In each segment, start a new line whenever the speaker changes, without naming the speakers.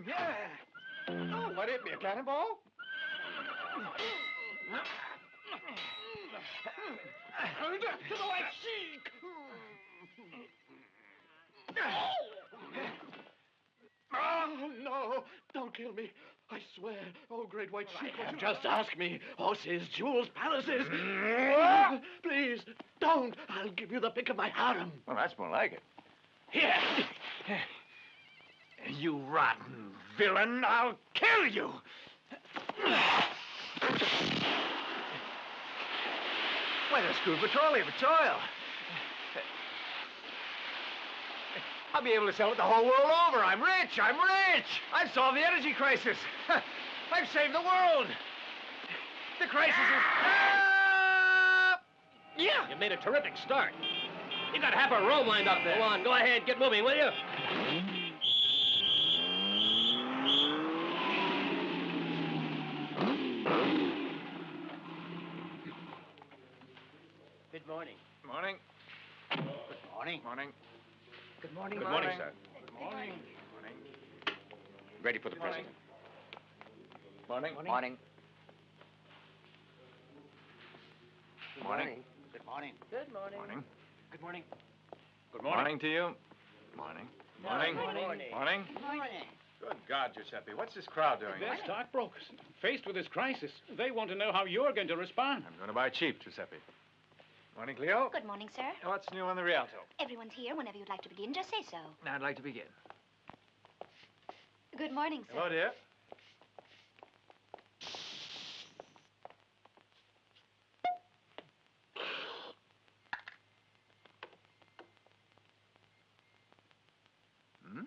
Yeah. Oh, what hit me? A cannonball? To the white cheek! Oh, no! Don't kill me. I swear. Oh, great white sheik. Just ask me. Horses, jewels, palaces. Please, don't. I'll give you the pick of my harem.
Well, that's more like it.
Here. You rotten villain. I'll kill you.
Weather screw petroleum, betrayal. I'll be able to sell it the whole world over. I'm rich. I'm rich. I've solved the energy crisis. I've saved the world. The crisis is...
Yeah! You made a terrific start. You got half a row lined up there. Go on, go ahead. Get moving, will you?
Good morning.
Morning.
Good morning.
Morning.
Good morning,
Good morning, sir. Good morning. Morning. Ready for the president. Morning.
Morning.
Morning. Morning.
Good morning.
Good morning.
Morning.
Good morning.
Good morning to you. Morning. Morning.
Morning.
Morning.
Morning.
Good God, Giuseppe. What's this crowd doing?
They're stockbrokers. Faced with this crisis, they want to know how you're going to respond.
I'm going to buy cheap, Giuseppe. Morning, Cleo.
Good morning, sir.
What's new on the Rialto?
Everyone's here. Whenever you'd like to begin, just say so.
I'd like to begin.
Good morning, sir.
Hello, dear. Hmm?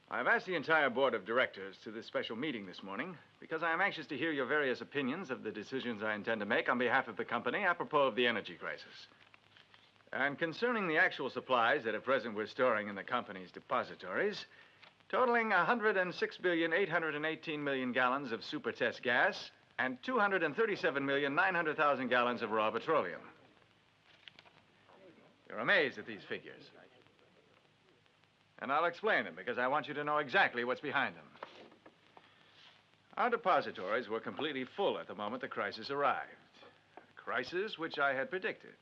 I've asked the entire board of directors to this special meeting this morning because I am anxious to hear your various opinions of the decisions I intend to make on behalf of the company apropos of the energy crisis. And concerning the actual supplies that at present we're storing in the company's depositories, totaling 106,818,000,000 gallons of super test gas and 237,900,000 gallons of raw petroleum. You're amazed at these figures. And I'll explain them because I want you to know exactly what's behind them. Our depositories were completely full at the moment the crisis arrived. A crisis which I had predicted.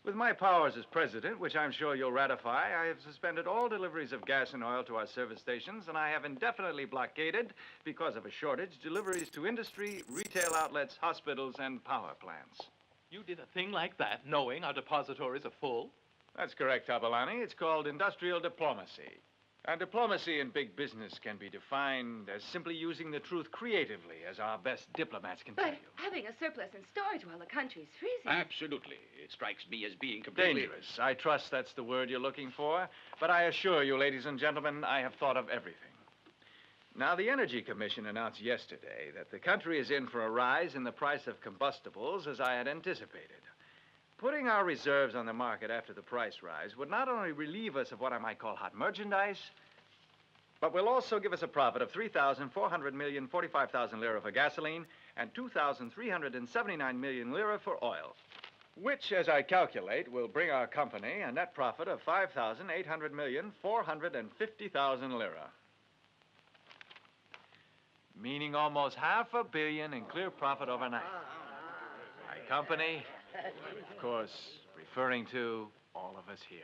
With my powers as president, which I'm sure you'll ratify, I have suspended all deliveries of gas and oil to our service stations, and I have indefinitely blockaded, because of a shortage, deliveries to industry, retail outlets, hospitals, and power plants.
You did a thing like that, knowing our depositories are full?
That's correct, Tabellani. It's called industrial diplomacy. And diplomacy in big business can be defined as simply using the truth creatively, as our best diplomats can tell
But
you.
having a surplus in storage while the country's freezing...
Absolutely. It strikes me as being completely...
Dangerous. I trust that's the word you're looking for. But I assure you, ladies and gentlemen, I have thought of everything. Now, the Energy Commission announced yesterday that the country is in for a rise in the price of combustibles, as I had anticipated. Putting our reserves on the market after the price rise would not only relieve us of what I might call hot merchandise, but will also give us a profit of 3,400,045,000 lira for gasoline and 2,379 million lira for oil, which, as I calculate, will bring our company a net profit of 5,800,450,000 lira. Meaning almost $500 million in clear profit overnight. My company, of course, referring to all of us here.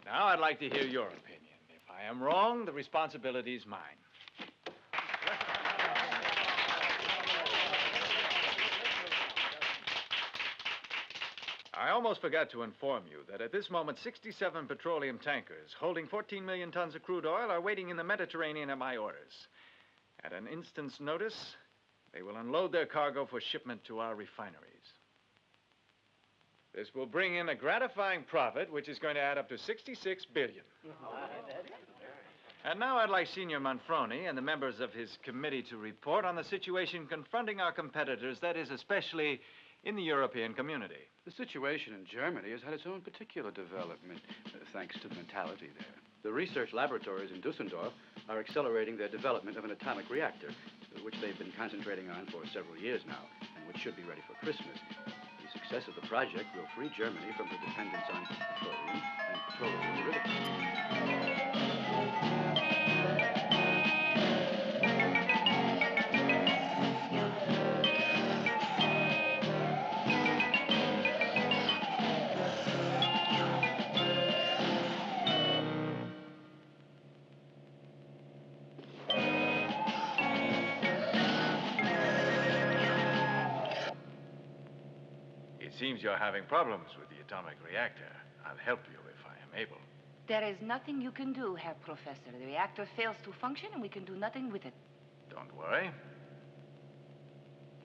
Now I'd like to hear your opinion. If I am wrong, the responsibility is mine. I almost forgot to inform you that at this moment 67 petroleum tankers holding 14 million tons of crude oil are waiting in the Mediterranean at my orders. At an instant's notice, they will unload their cargo for shipment to our refineries. This will bring in a gratifying profit, which is going to add up to $66 billion. And now I'd like Senior Manfroni and the members of his committee to report on the situation confronting our competitors, that is, especially in the European community.
The situation in Germany has had its own particular development, thanks to the mentality there. The research laboratories in Dusseldorf are accelerating their development of an atomic reactor, which they've been concentrating on for several years now, and which should be ready for Christmas. The success of the project will free Germany from her dependence on petroleum and petroleum derivatives.
It seems you're having problems with the atomic reactor. I'll help you if I am able.
There is nothing you can do, Herr Professor. The reactor fails to function and we can do nothing with it.
Don't worry.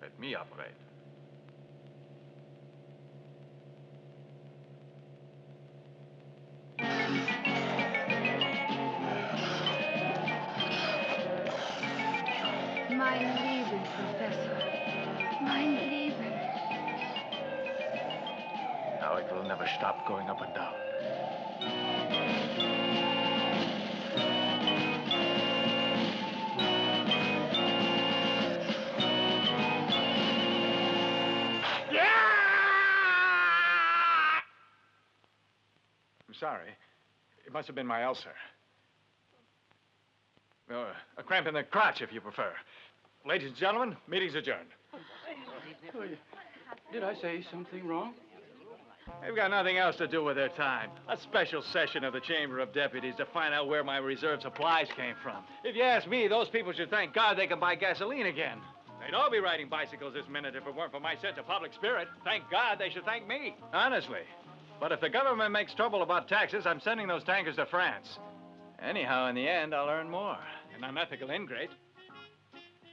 Let me operate.
Mein Leben, Professor. Mein Leben.
Now it will never stop going up and down. I'm sorry. It must have been my ulcer. A cramp in the crotch, if you prefer. Ladies and gentlemen, meeting's adjourned.
Did I say something wrong?
They've got nothing else to do with their time. A special session of the Chamber of Deputies to find out where my reserve supplies came from. If you ask me, those people should thank God they can buy gasoline again. They'd all be riding bicycles this minute if it weren't for my sense of public spirit. Thank God they should thank me. Honestly. But if the government makes trouble about taxes, I'm sending those tankers to France. Anyhow, in the end, I'll earn more. An unethical ingrate.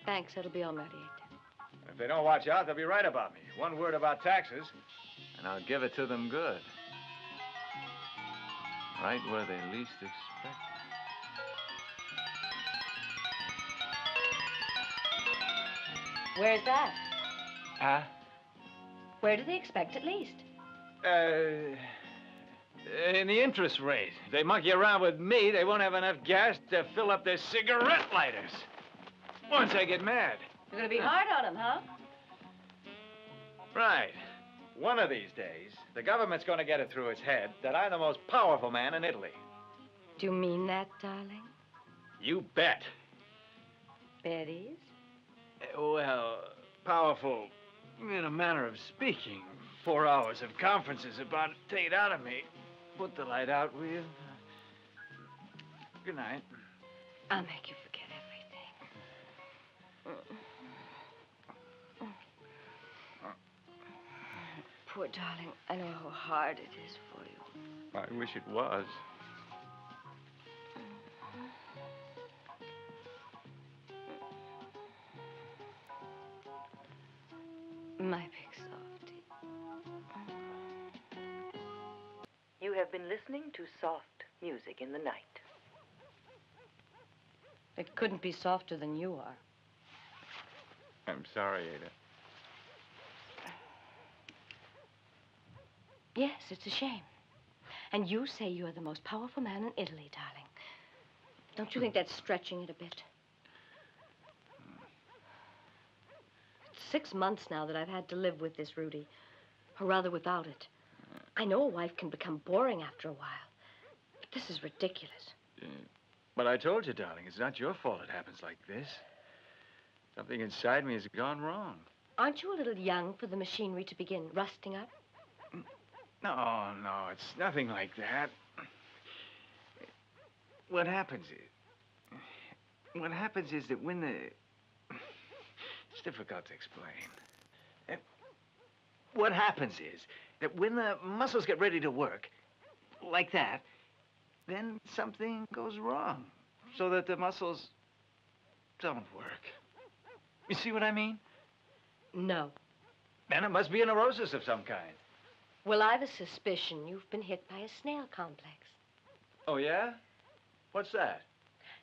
Thanks, it'll be all right.
If they don't watch out, they'll be right about me. One word about taxes, and I'll give it to them good. Right where they least expect it.
Where's that?
Huh?
Where do they expect it least?
In the interest rate. If they monkey around with me, they won't have enough gas to fill up their cigarette lighters. Once I get mad.
You're gonna be hard on them, huh?
Right. One of these days, the government's gonna get it through its head that I'm the most powerful man in Italy.
Do you mean that, darling?
You bet.
Betty's?
Well, powerful in a manner of speaking. 4 hours of conferences about to take it out of me. Put the light out, will you? Good night.
I'll make you forget everything. Poor darling, I know how hard it is for you.
I wish it was.
My big softie.
You have been listening to soft music in the night.
It couldn't be softer than you are.
I'm sorry, Ada.
Yes, it's a shame. And you say you're the most powerful man in Italy, darling. Don't you think that's stretching it a bit? It's 6 months now that I've had to live with this Rudy. Or rather, without it. I know a wife can become boring after a while. But this is ridiculous.
But I told you, darling, it's not your fault it happens like this. Something inside me has gone wrong.
Aren't you a little young for the machinery to begin rusting up?
No, it's nothing like that. What happens is that when the... It's difficult to explain. What happens is that when the muscles get ready to work, like that, then something goes wrong, so that the muscles don't work. You see what I mean?
No.
Then it must be a neurosis of some kind.
Well, I've a suspicion you've been hit by a snail complex.
Oh, yeah? What's that?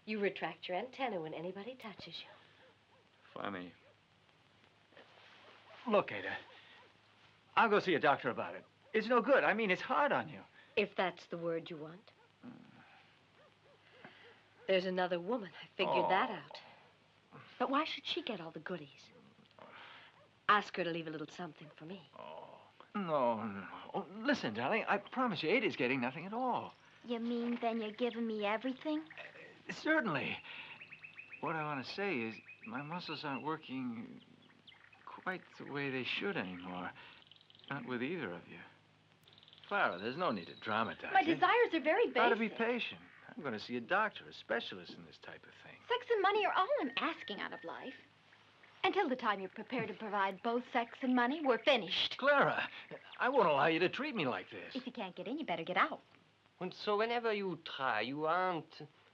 You retract your antenna when anybody touches you.
Funny. Look, Ada, I'll go see a doctor about it. It's no good. I mean, it's hard on you.
If that's the word you want. There's another woman. I figured that out. But why should she get all the goodies? Ask her to leave a little something for me.
No. Oh, listen, darling, I promise you, Ada's getting nothing at all.
You mean then you're giving me everything?
Certainly. What I want to say is my muscles aren't working quite the way they should anymore. Not with either of you. Clara, there's no need to dramatize
My
it.
desires are very basic.
Try to be patient. I'm going to see a doctor, a specialist in this type of thing.
Sex and money are all I'm asking out of life. Until the time you're prepared to provide both sex and money, we're finished.
Clara, I won't allow you to treat me like this.
If you can't get in, you better get out.
And so whenever you try, you're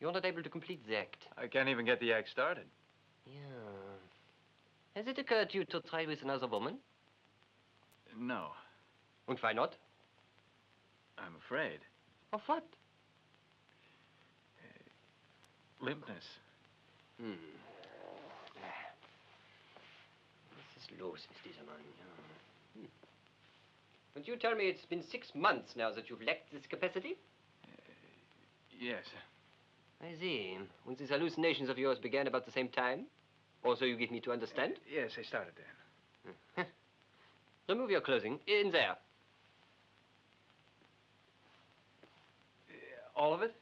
not able to complete the act.
I can't even get the act started.
Yeah. Has it occurred to you to try with another woman?
No,
And why not?
I'm afraid.
Of what?
Limpness.
This is los ist dieser Mann. Ja. But you tell me it's been 6 months now that you've lacked this capacity?
Yes.
I see. And these hallucinations of yours began about the same time? Also, you give me to understand?
Yes, I started then.
Remove your clothing. In there.
All of it?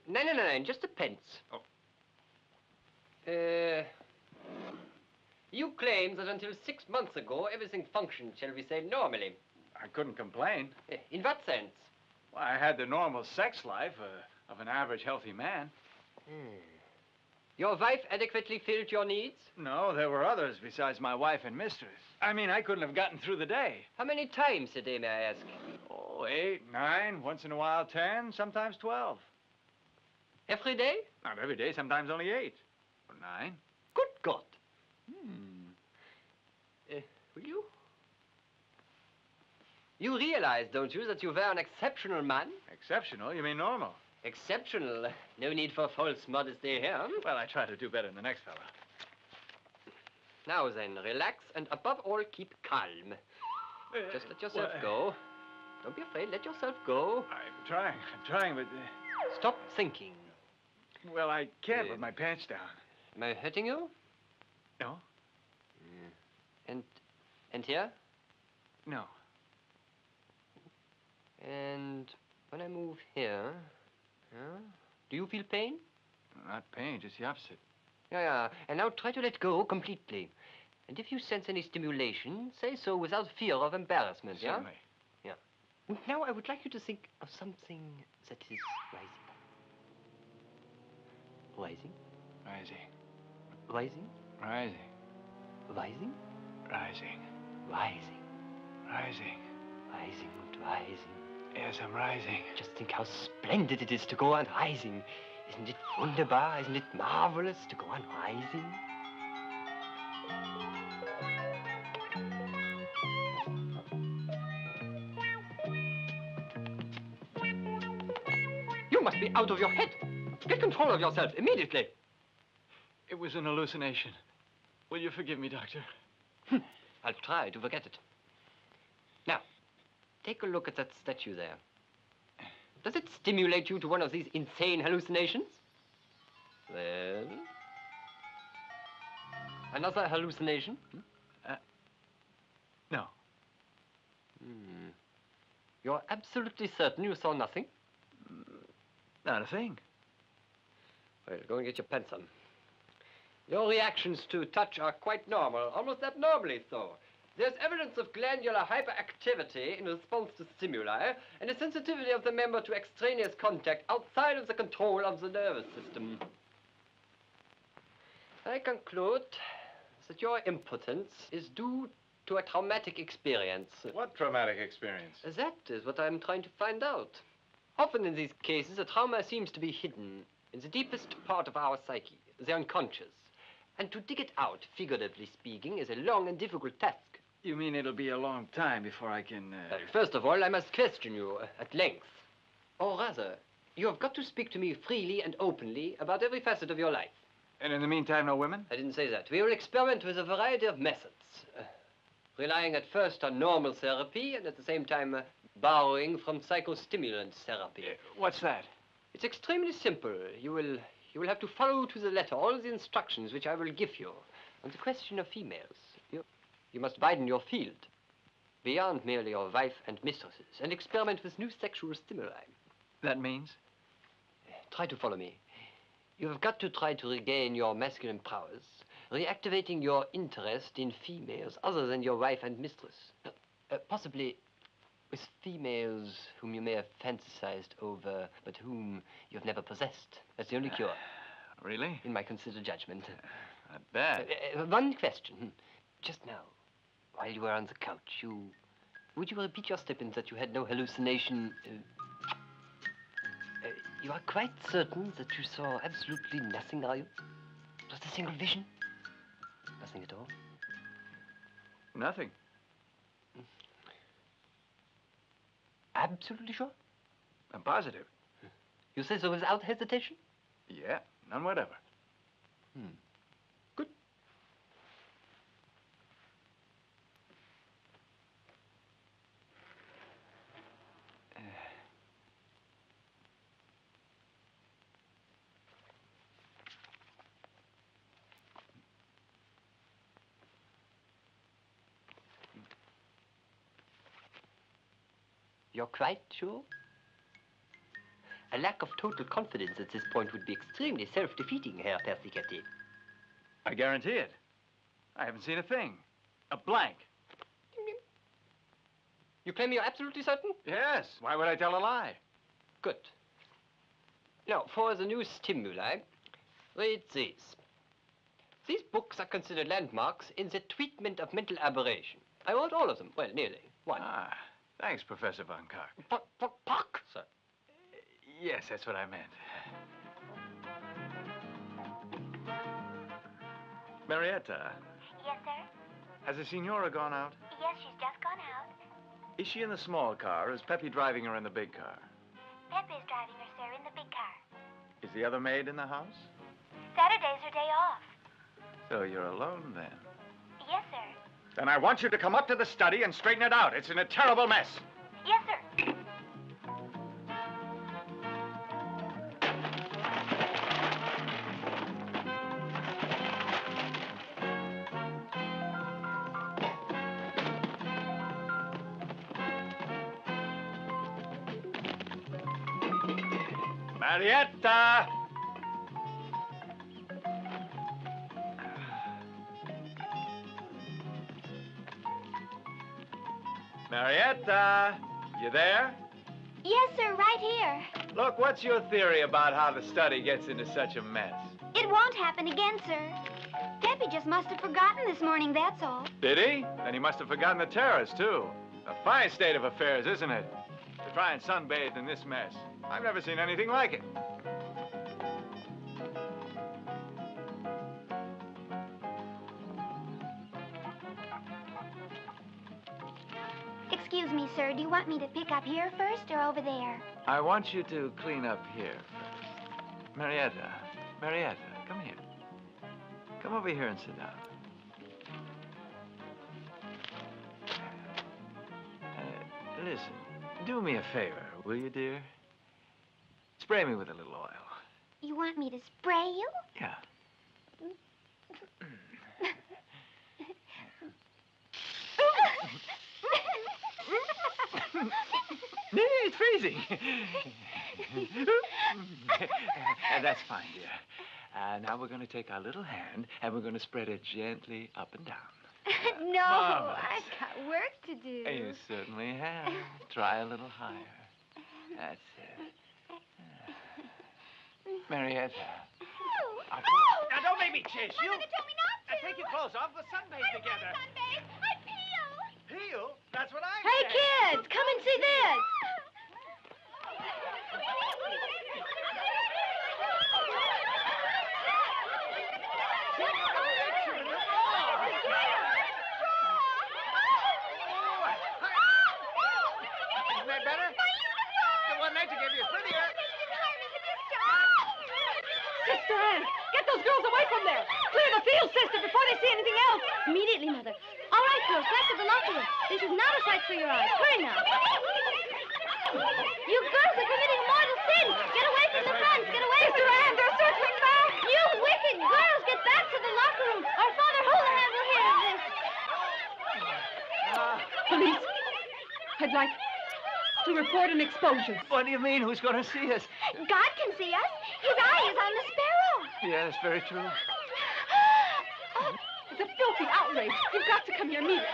No, just the pants.
Oh.
You claim that until 6 months ago, everything functioned, shall we say, normally.
I couldn't complain.
In what sense?
Well, I had the normal sex life of an average healthy man.
Your wife adequately filled your needs?
No, there were others besides my wife and mistress. I mean, I couldn't have gotten through the day.
How many times a day, may I ask?
Oh, 8, 9, once in a while 10, sometimes 12.
Every day?
Not every day, sometimes only 8 or 9.
Good God. Will you? You realize, don't you, that you were an exceptional man?
Exceptional? You mean normal?
Exceptional. No need for false modesty here.
Well, I try to do better than the next fella.
Now then, relax and above all, keep calm. Just let yourself go. Don't be afraid, let yourself go.
I'm trying, but...
Stop thinking.
Well, I can't with my pants down.
Am I hurting you?
No.
And here?
No.
And when I move here, do you feel pain?
Not pain, just the opposite.
Yeah. And now try to let go completely. And if you sense any stimulation, say so without fear of embarrassment,
Certainly.
Yeah? And now I would like you to think of something that is rising. Rising?
Rising.
Rising?
Rising.
Rising?
Rising.
Rising.
Rising.
Rising and rising.
Yes, I'm rising.
Just think how splendid it is to go on rising. Isn't it wunderbar? Isn't it marvelous to go on rising? You must be out of your head. Get control of yourself immediately.
It was an hallucination. Will you forgive me, Doctor?
I'll try to forget it. Now, take a look at that statue there. Does it stimulate you to one of these insane hallucinations? Well? Another hallucination?
No.
You're absolutely certain you saw nothing?
Not a thing.
Well, go and get your pants on. Your reactions to touch are quite normal, almost abnormally so. There's evidence of glandular hyperactivity in response to stimuli and a sensitivity of the member to extraneous contact outside of the control of the nervous system. I conclude that your impotence is due to a traumatic experience.
What traumatic experience?
That is what I'm trying to find out. Often in these cases, a trauma seems to be hidden in the deepest part of our psyche, the unconscious. And to dig it out, figuratively speaking, is a long and difficult task.
You mean it'll be a long time before I can...
First of all, I must question you at length. Or rather, you have got to speak to me freely and openly about every facet of your life.
And in the meantime, no women?
I didn't say that. We will experiment with a variety of methods. relying at first on normal therapy and at the same time borrowing from psychostimulant therapy.
What's that?
It's extremely simple. You will have to follow to the letter all the instructions which I will give you. On the question of females, you must widen your field beyond merely your wife and mistresses and experiment with new sexual stimuli.
That means?
Try to follow me. You have got to try to regain your masculine powers, reactivating your interest in females other than your wife and mistress. Possibly with females whom you may have fantasized over, but whom you have never possessed. That's the only cure.
Really?
In my considered judgment.
Not bad.
One question. Just now, while you were on the couch, would you repeat your statement that you had no hallucination? You are quite certain that you saw absolutely nothing, are you? Just a single vision? Nothing at all?
Nothing.
Absolutely sure?
I'm positive.
You say so without hesitation?
Yeah, none whatever.
Good. You're quite sure? A lack of total confidence at this point would be extremely self-defeating, Herr Persichetti.
I guarantee it. I haven't seen a thing. A blank.
You claim you're absolutely certain?
Yes. Why would I tell a lie?
Good. Now, for the new stimuli, read these. These books are considered landmarks in the treatment of mental aberration. I wrote all of them. Well, nearly. One.
Ah, thanks, Professor Von Kark.
Park, sir.
Yes, that's what I meant. Marietta.
Yes, sir?
Has the Signora gone out?
Yes, she's just gone out.
Is she in the small car, or is Peppy driving her in the big car?
Pepe's driving her, sir, in the big car.
Is the other maid in the house?
Saturday's her day off.
So you're alone, then?
Yes, sir.
Then I want you to come up to the study and straighten it out. It's in a terrible mess.
Yes, sir.
Marietta! Marietta, you there?
Yes, sir, right here.
Look, what's your theory about how the study gets into such a mess?
It won't happen again, sir. Pepe just must have forgotten this morning, that's all.
Did he? Then he must have forgotten the terrors, too. A fine state of affairs, isn't it? To try and sunbathe in this mess. I've never seen anything like it.
Excuse me, sir. Do you want me to pick up here first or over there?
I want you to clean up here first. Marietta, come here. Come over here and sit down. Listen, do me a favor, will you, dear? Spray me with a little oil.
You want me to spray you?
Yeah. It's freezing. That's fine, dear. Now we're going to take our little hand and we're going to spread it gently up and down.
No,
Marvelous.
I've got work to do.
You certainly have. Try a little higher. That's it. Marietta.
Now, don't make me chase you.
Mother told me not to.
Now, take your clothes off. We'll sunbathe
I don't
together.
want to sunbathe. I peel.
Peel? That's what I
Hey,
said.
kids, come and see this.
Isn't that better? The one Major gave you is prettier.
Sister Ann, get those girls away from there. Clear the field, sister, before they see anything else. Immediately, Mother. All right,
girls, back to the locker room. This is not a sight for your eyes. Hurry now. You girls are committing a mortal sin. Get away from the front. Get away from the front. They're circling back. You wicked girls, get back to the locker room. Our Father Houlihan will hear of this.
Police, I'd like to report an explosion.
What do you mean? Who's going to see us?
God can see us. His eye is on the sparrow.
Yes, very true.
It's a filthy outrage. You've got to come here immediately.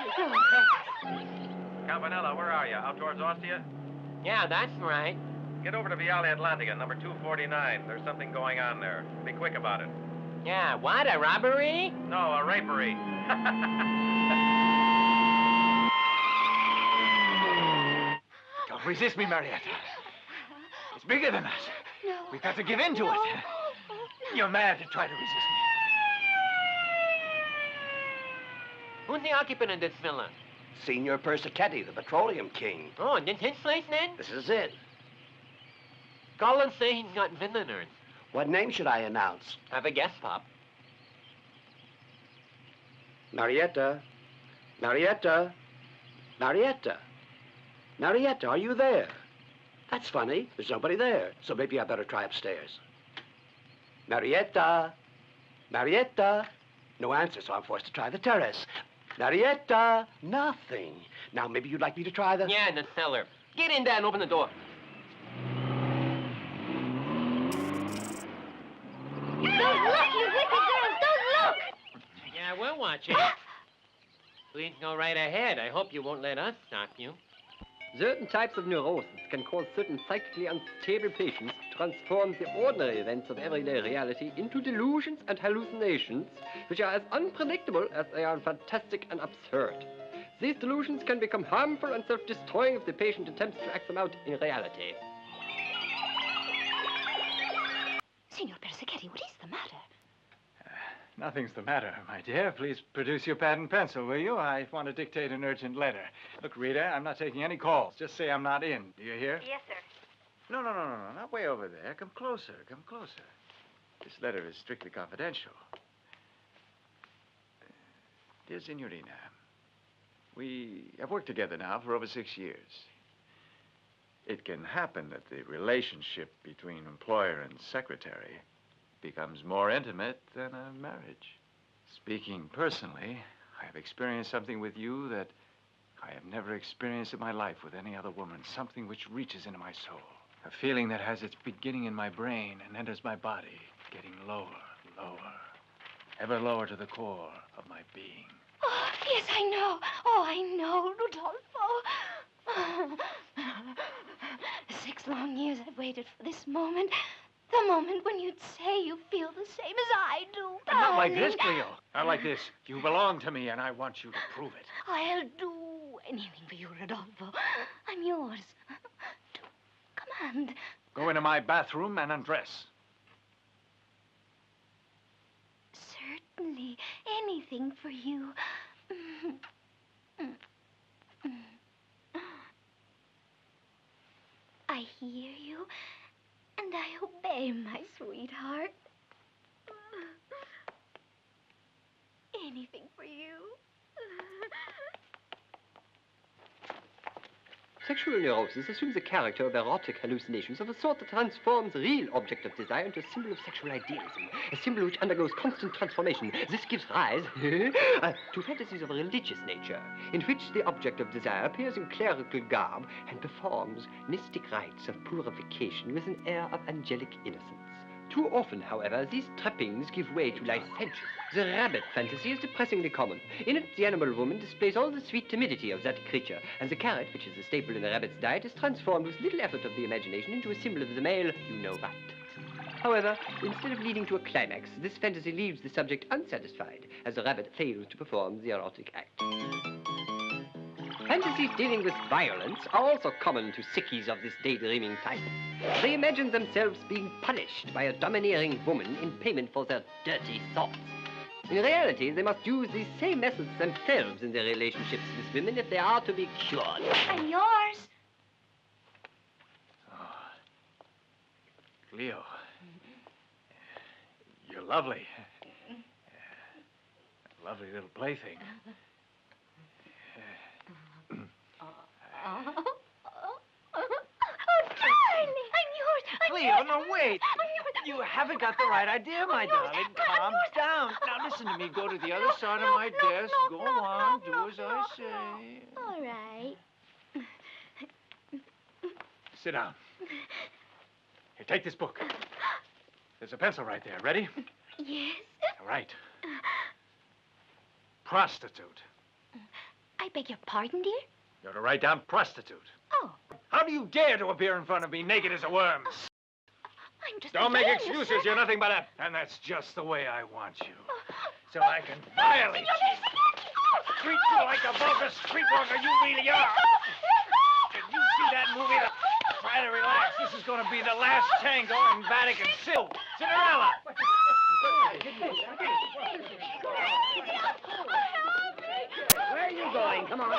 Campanella, where are you? Out towards Ostia?
Yeah, that's right.
Get over to Viale Atlantica, number 249. There's something going on there. Be quick about it.
Yeah, what, a robbery?
No, a rapery.
Don't resist me, Marietta. It's bigger than us.
No.
We've got to give in to it. You're mad to try to resist me.
Who's the occupant of this villa?
Senor Persichetti, the petroleum king.
Oh, and this his place, then?
This is it.
Call and say he's got visitors.
What name should I announce?
Have a guess, Pop.
Marietta. Marietta. Marietta. Marietta, are you there? That's funny. There's nobody there. So maybe I better try upstairs. Marietta. Marietta. No answer, so I'm forced to try the terrace. Marietta. Nothing. Now, maybe you'd like me to try the...
Yeah, in the cellar. Get in there and open the door.
Don't look, you wicked girls. Don't look.
Yeah, we're watching. Please go right ahead. I hope you won't let us stop you.
Certain types of neurosis can cause certain psychically unstable patients to transform the ordinary events of everyday reality into delusions and hallucinations, which are as unpredictable as they are fantastic and absurd. These delusions can become harmful and self-destroying if the patient attempts to act them out in reality.
Signor Persichetti, what is the matter?
Nothing's the matter, my dear. Please produce your pad and pencil, will you? I want to dictate an urgent letter. Look, Rita, I'm not taking any calls. Just say I'm not in. Do you hear?
Yes, sir.
No, not way over there. Come closer, come closer. This letter is strictly confidential. Dear Signorina, we have worked together now for over 6 years. It can happen that the relationship between employer and secretary becomes more intimate than a marriage. Speaking personally, I have experienced something with you that I have never experienced in my life with any other woman, something which reaches into my soul. A feeling that has its beginning in my brain and enters my body, getting lower, lower, ever lower to the core of my being.
Oh, yes, I know. Oh, I know, Rodolfo. 6 long years I've waited for this moment. The moment when you'd say you feel the same as I do.
Not like
darling.
this, Cleo. Not like this. You belong to me, and I want you to prove it.
I'll do anything for you, Rodolfo. I'm yours. Do command.
Go into my bathroom and undress.
Certainly, anything for you. I hear you, and I obey, my sweetheart. Anything for you.
Sexual neurosis assumes the character of erotic hallucinations of a sort that transforms the real object of desire into a symbol of sexual idealism, a symbol which undergoes constant transformation. This gives rise to fantasies of a religious nature, in which the object of desire appears in clerical garb and performs mystic rites of purification with an air of angelic innocence. Too often, however, these trappings give way to licentiousness. The rabbit fantasy is depressingly common. In it, the animal woman displays all the sweet timidity of that creature, and the carrot, which is a staple in the rabbit's diet, is transformed with little effort of the imagination into a symbol of the male you-know-what. However, instead of leading to a climax, this fantasy leaves the subject unsatisfied, as the rabbit fails to perform the erotic act. Fantasies dealing with violence are also common to sickies of this daydreaming type. They imagine themselves being punished by a domineering woman in payment for their dirty thoughts. In reality, they must use these same methods themselves in their relationships with women if they are to be cured.
I'm yours.
Oh. Cleo, you're lovely. A lovely little plaything.
darling! I'm yours!
Cleo, no, wait. You haven't got the right idea, my darling. Calm down. Now, listen to me. Go to the other side of my desk. Go on. Do as I say.
All right.
Sit down. Here, take this book. There's a pencil right there. Ready?
Yes?
All right. Prostitute.
I beg your pardon, dear?
You're to write down prostitute.
Oh.
How do you dare to appear in front of me naked as a worm?
I'm just
Don't make
saying,
excuses.
sir.
You're nothing but a... And that's just the way I want you. So I can violate you. Treat you like a bogus streetwalker you really are. Did you see that movie? Try to relax. This is going to be the last tango in Vatican City. Cinderella!
Where are you going? Come on.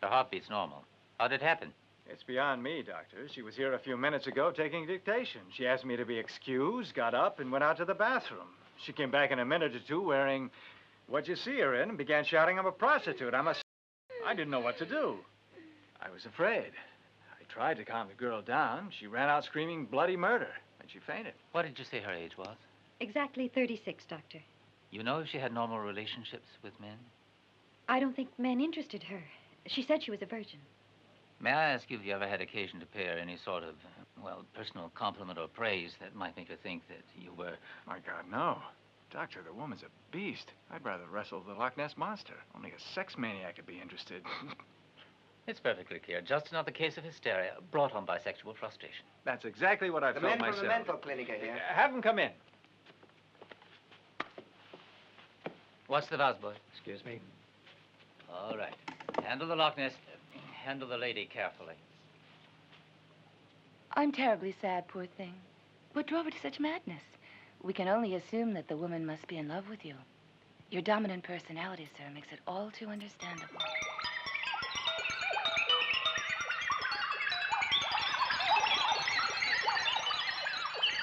Her heartbeat's normal. How did it happen?
It's beyond me, Doctor. She was here a few minutes ago taking dictation. She asked me to be excused, got up, and went out to the bathroom. She came back in a minute or two wearing what you see her in and began shouting, I'm a prostitute. I didn't know what to do. I was afraid. I tried to calm the girl down. She ran out screaming bloody murder, and she fainted.
What did you say her age was?
Exactly 36, Doctor.
You know if she had normal relationships with men?
I don't think men interested her. She said she was a virgin.
May I ask you if you ever had occasion to pay her any sort of, well, personal compliment or praise that might make her think that you were...
My God, no. Doctor, the woman's a beast. I'd rather wrestle the Loch Ness Monster. Only a sex maniac would be interested.
It's perfectly clear. Just another case of hysteria brought on by sexual frustration.
That's exactly what I
The
felt
men
myself.
from the mental clinic are here.
Have them come in.
What's the vase, boy?
Excuse me.
All right. Handle the Loch Ness. Handle the lady carefully.
I'm terribly sad, poor thing. What drove her to such madness? We can only assume that the woman must be in love with you. Your dominant personality, sir, makes it all too understandable.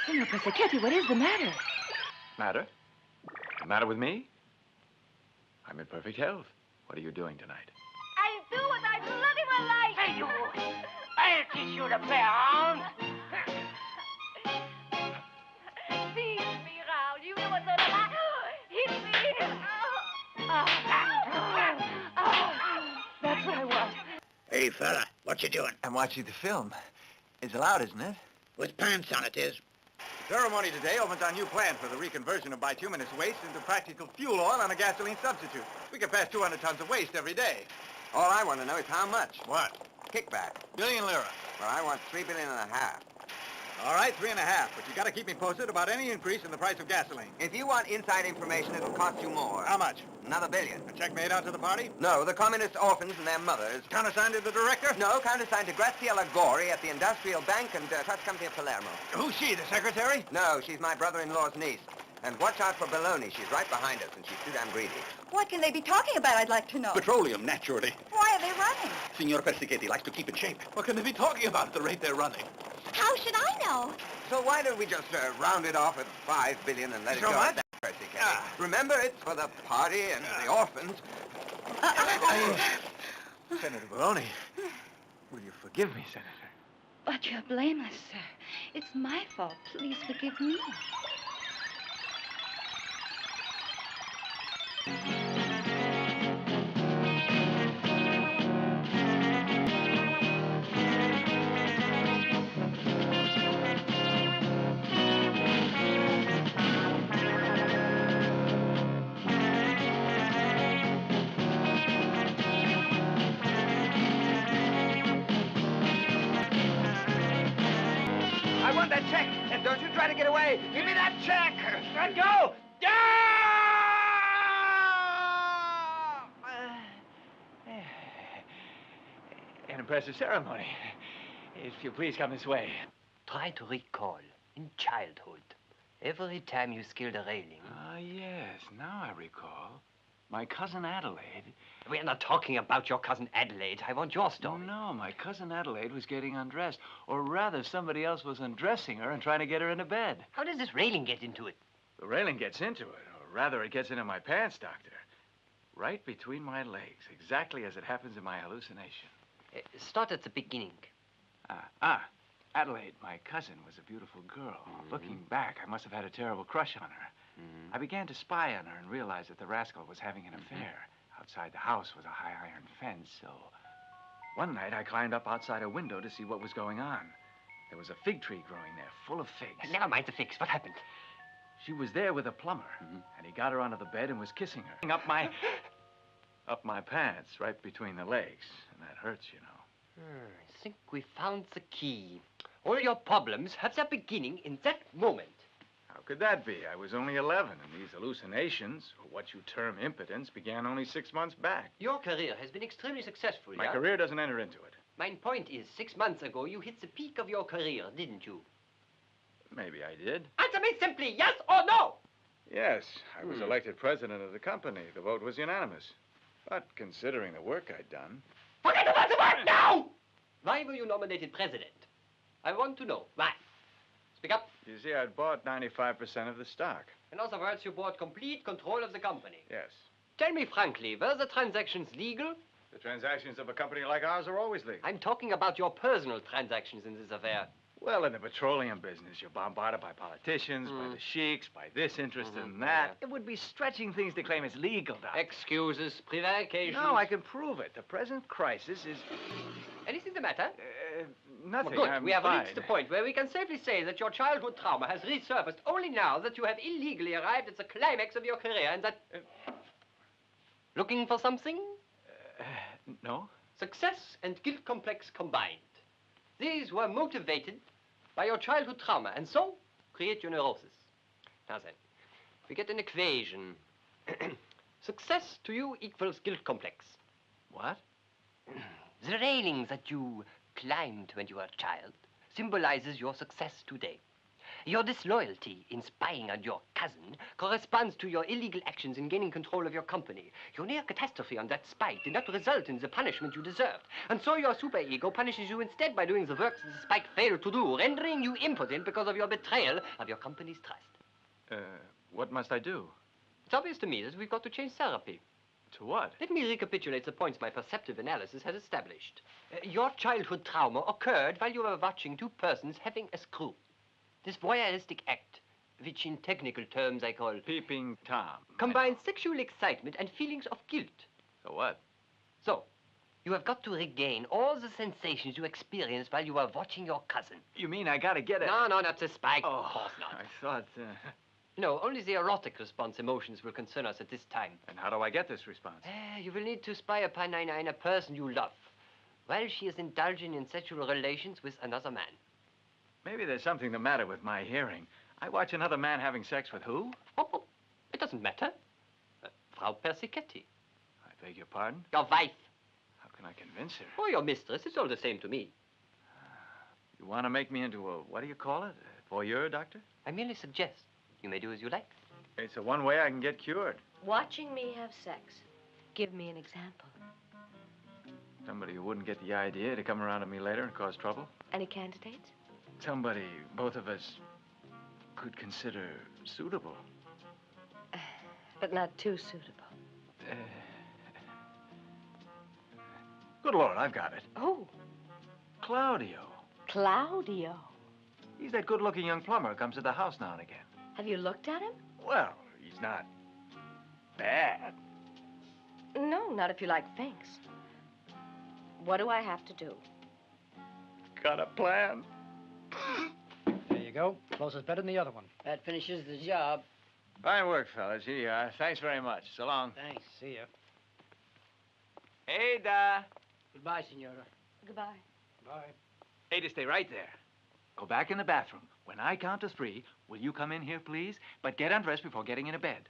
Signor Persichetti, what is the matter?
Matter? The matter with me? I'm in perfect health. What are you doing tonight?
I'll do what I bloody well like.
Hey, you! I'll teach you to play around.
Seize me, Raoul. You know what's on the line. Hit me.
That's what I want.
Hey, fella, what you doing?
I'm watching the film. It's allowed, isn't it?
With pants on it is.
The ceremony today opens our new plan for the reconversion of bituminous waste into practical fuel oil on a gasoline substitute. We can pass 200 tons of waste every day.
All I want to know is how much.
What?
Kickback.
Billion lira.
Well, I want 3.5 billion.
All right, 3.5, but you got to keep me posted about any increase in the price of gasoline.
If you want inside information, it'll cost you more.
How much?
Another $1 billion.
A check made out to the party?
No, the communist orphans and their mothers.
Countersigned to the director?
No, countersigned to Graziella Gori at the Industrial Bank and Trust Company of Palermo.
Who's she, the secretary?
No, she's my brother-in-law's niece. And watch out for baloney. She's right behind us, and she's too damn greedy.
What can they be talking about, I'd like to know?
Petroleum, naturally.
Why are they running?
Signor Persichetti likes to keep in shape. What can they be talking about at the rate they're running?
How should I know?
So why don't we just round it off at 5 billion and let it
So
go
what?
at that, Persichetti? Remember, it's for the party and the orphans.
Senator Baloney, will you forgive me, Senator?
But you're blameless, sir. It's my fault. Please forgive me.
I want that check, and don't you try to get away. Give me that check. Let go.
An impressive ceremony. If you please come this way.
Try to recall in childhood. Every time you scaled a railing.
Ah, yes. Now I recall. My cousin Adelaide.
We're not talking about your cousin Adelaide. I want your story.
No, my cousin Adelaide was getting undressed. Or rather, somebody else was undressing her and trying to get her into bed.
How does this railing get into it?
The railing gets into it. Or rather, it gets into my pants, Doctor. Right between my legs, exactly as it happens in my hallucination.
Start at the beginning.
Adelaide, my cousin, was a beautiful girl. Looking back, I must have had a terrible crush on her. I began to spy on her and realized that the rascal was having an affair. Outside the house was a high iron fence, so one night I climbed up outside a window to see what was going on. There was a fig tree growing there, full of figs.
Never mind the figs. What happened?
She was there with a plumber, and he got her onto the bed and was kissing her. Up my pants, right between the legs. And that hurts, you know.
I think we found the key. All your problems have their beginning in that moment.
How could that be? I was only 11, and these hallucinations, or what you term impotence, began only 6 months back.
Your career has been extremely successful,
My career doesn't enter into it.
My point is, 6 months ago, you hit the peak of your career, didn't you?
Maybe I did.
Answer me simply, yes or no!
Yes, I was elected president of the company. The vote was unanimous. But considering the work I'd done...
Forget about the work now! Why were you nominated president? I want to know. Why? Speak up.
You see, I'd bought 95% of the stock.
In other words, you bought complete control of the company.
Yes.
Tell me frankly, were the transactions legal?
The transactions of a company like ours are always legal.
I'm talking about your personal transactions in this affair.
Well, in the petroleum business, you're bombarded by politicians, by the sheiks, by this interest and that. It would be stretching things to claim it's legal, Doc.
Excuses, prevarications.
No, I can prove it. The present crisis is...
Anything the matter?
Nothing.
Well, good.
I'm
We have
fine.
reached the point where we can safely say that your childhood trauma has resurfaced only now that you have illegally arrived at the climax of your career and that... Looking for something?
No.
Success and guilt complex combined. These were motivated by your childhood trauma, and so create your neurosis. Now then, we get an equation. Success to you equals guilt complex.
What?
The railing that you climbed when you were a child symbolizes your success today. Your disloyalty in spying on your cousin corresponds to your illegal actions in gaining control of your company. Your near catastrophe on that spike did not result in the punishment you deserved. And so your superego punishes you instead by doing the work that the spike failed to do, rendering you impotent because of your betrayal of your company's trust.
What must I do?
It's obvious to me that we've got to change therapy.
To what?
Let me recapitulate the points my perceptive analysis has established. Your childhood trauma occurred while you were watching two persons having a screw. This voyeuristic act, which in technical terms I call...
Peeping Tom.
Combines sexual excitement and feelings of guilt.
So what?
So, you have got to regain all the sensations you experienced while you were watching your cousin.
You mean I gotta get it?
No, not the spike.
Oh,
of course not.
I thought...
No, only the erotic response emotions will concern us at this time.
And how do I get this response?
You will need to spy upon a person you love while she is indulging in sexual relations with another man.
Maybe there's something the matter with my hearing. I watch another man having sex with who?
Oh, it doesn't matter. Frau Persichetti.
I beg your pardon?
Your wife.
How can I convince her?
Or your mistress. It's all the same to me.
You want to make me into a, what do you call it? A voyeur, Doctor?
I merely suggest. You may do as you like.
It's the one way I can get cured.
Watching me have sex. Give me an example.
Somebody who wouldn't get the idea to come around to me later and cause trouble.
Any candidates?
Somebody both of us could consider suitable.
But not too suitable.
Good Lord, I've got it.
Oh.
Claudio.
Claudio.
He's that good-looking young plumber who comes to the house now and again.
Have you looked at him?
Well, he's not bad.
No, not if you like things. What do I have to do?
Got a plan.
There you go. Closest bed than the other one.
That finishes the job.
Fine work, fellas. Here you are. Thanks very much. So long.
Thanks.
See ya.
Ada.
Goodbye, Senora.
Goodbye.
Bye.
Ada, stay right there. Go back in the bathroom. When I count to 3, will you come in here, please? But get undressed before getting into bed.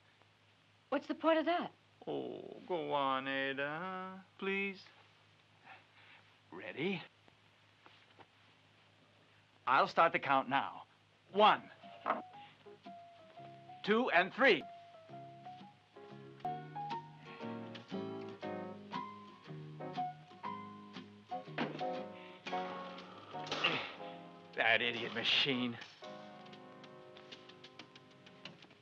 What's the point of that?
Oh, go on, Ada. Please. Ready? I'll start the count now. 1, 2, and 3. That idiot machine.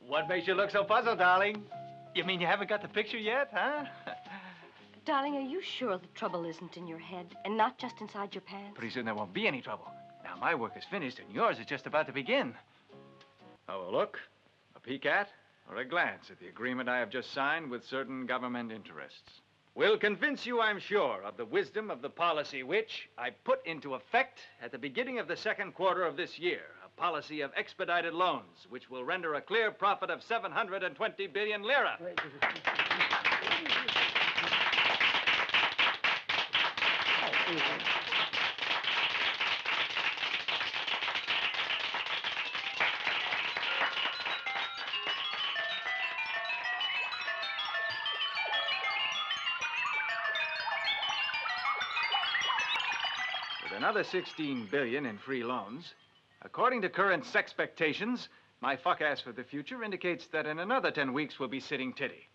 What makes you look so puzzled, darling? You mean you haven't got the picture yet, huh?
Darling, are you sure the trouble isn't in your head and not just inside your pants?
Pretty soon there won't be any trouble. Now, my work is finished and yours is just about to begin. Oh, a look, a peek at, or a glance at the agreement I have just signed with certain government interests will convince you, I'm sure, of the wisdom of the policy which I put into effect at the beginning of the second quarter of this year. A policy of expedited loans, which will render a clear profit of 720 billion lira. With another 16 billion in free loans, according to current expectations, my forecast for the future indicates that in another 10 weeks we'll be sitting titty.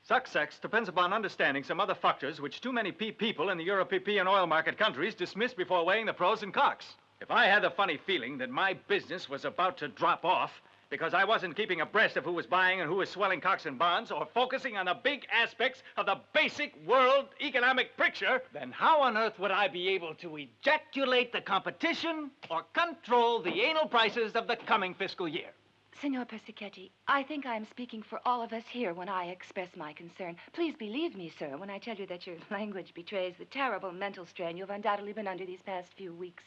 Success depends upon understanding some other factors which too many people in the European oil market countries dismiss before weighing the pros and cons. If I had the funny feeling that my business was about to drop off because I wasn't keeping abreast of who was buying and who was swelling cocks and bonds or focusing on the big aspects of the basic world economic picture, then how on earth would I be able to ejaculate the competition or control the anal prices of the coming fiscal year?
Signor Persichetti, I think I am speaking for all of us here when I express my concern. Please believe me, sir, when I tell you that your language betrays the terrible mental strain you've undoubtedly been under these past few weeks.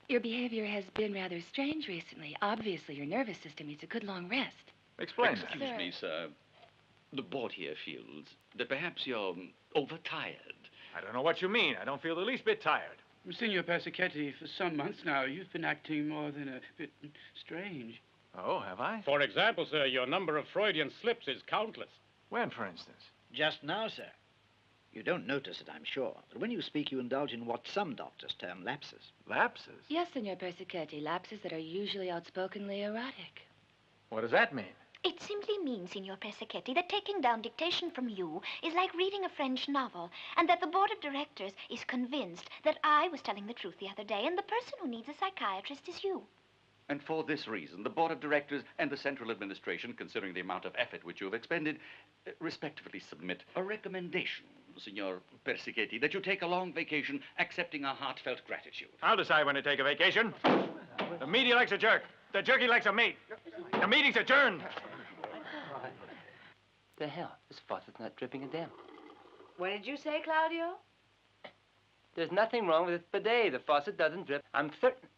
Your behavior has been rather strange recently. Obviously, your nervous system needs a good long rest.
Explain that.
Excuse me, sir. The board here feels that perhaps you're overtired.
I don't know what you mean. I don't feel the least bit tired.
Signor Persichetti, for some months now, you've been acting more than a bit strange.
Oh, have I?
For example, sir, your number of Freudian slips is countless.
When, for instance?
Just now, sir. You don't notice it, I'm sure. But when you speak, you indulge in what some doctors term lapses.
Lapses?
Yes, Signor Persichetti, lapses that are usually outspokenly erotic.
What does that mean?
It simply means, Signor Persichetti, that taking down dictation from you is like reading a French novel, and that the board of directors is convinced that I was telling the truth the other day, and the person who needs a psychiatrist is you.
And for this reason, the board of directors and the central administration, considering the amount of effort which you have expended, respectively submit a recommendation, Signor Persichetti, that you take a long vacation, accepting our heartfelt gratitude.
I'll decide when to take a vacation. The media likes a jerk. The jerky likes a mate. The meeting's adjourned.
The hell? This faucet's not dripping a damn.
What did you say, Claudio?
There's nothing wrong with this bidet. The faucet doesn't drip. I'm certain.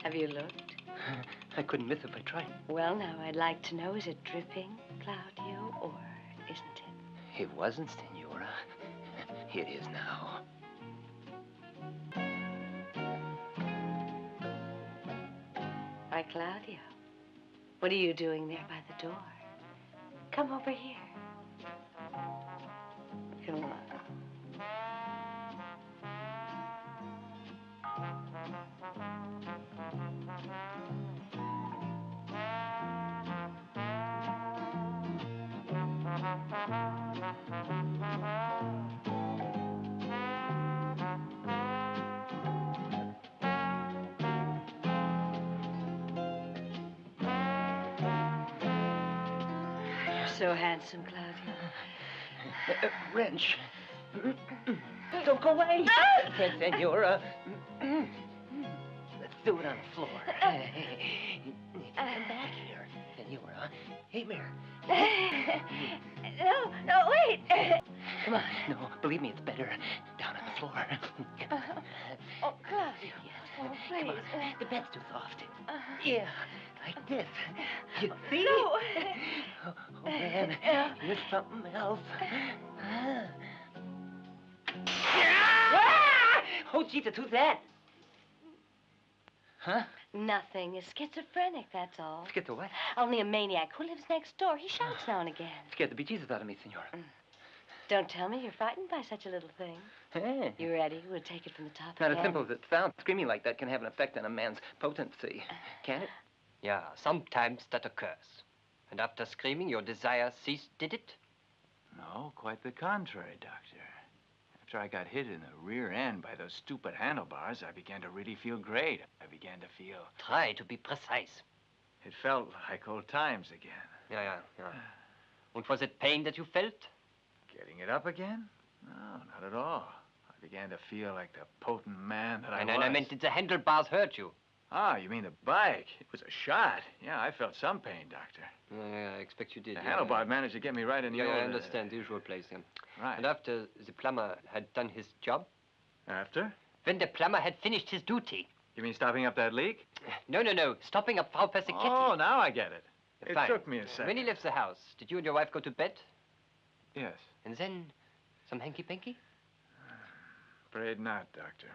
Have you looked?
I couldn't miss if I tried.
Well, now, I'd like to know, is it dripping, Claudio, or isn't it?
It wasn't, Senora. Here it is now.
Why, Claudio, what are you doing there by the door? Come over here. Come on. So handsome, Claudio.
Wrench. Don't go away. Senora. Let's do it on the floor. Come back here, Senora. Hey, Mare.
No, wait.
Come on. No, believe me, it's better. Down on the floor.
Oh, Claudio. Oh, please.
Come on. The bed's too soft. Yeah, like this. You see?
No.
Oh, man, you're something else. Oh, Jesus, who's that? Huh?
Nothing. A schizophrenic, that's all.
Schizo what?
Only a maniac who lives next door. He shouts now and again.
Scared the bejesus out of me, Senora.
Don't tell me you're frightened by such a little thing.
Hey.
You ready? We'll take it from the top
Not
again.
as simple as it sounds. Screaming like that can have an effect on a man's potency. Can it?
Yeah, sometimes that occurs. And after screaming, your desire ceased, did it?
No, quite the contrary, Doctor. After I got hit in the rear end by those stupid handlebars, I began to really feel great. I began to feel...
Try to be precise.
It felt like old times again.
Yeah. And was it pain that you felt?
Getting it up again? No, not at all. I began to feel like the potent man that I was.
And I meant, did the handlebars hurt you?
Ah, you mean the bike? It was a shot. Yeah, I felt some pain, Doctor.
Yeah, I expect you did.
The handlebar managed to get me right in the
old...
I
understand. The usual place, yeah.
Right.
And after the plumber had done his job?
After?
When the plumber had finished his duty.
You mean stopping up that leak?
No. Stopping up Frau Persichetti.
Oh, now I get it. It
Fine.
took me a second.
When he left the house, did you and your wife go to bed?
Yes.
And then, some hanky-panky?
Afraid not, Doctor.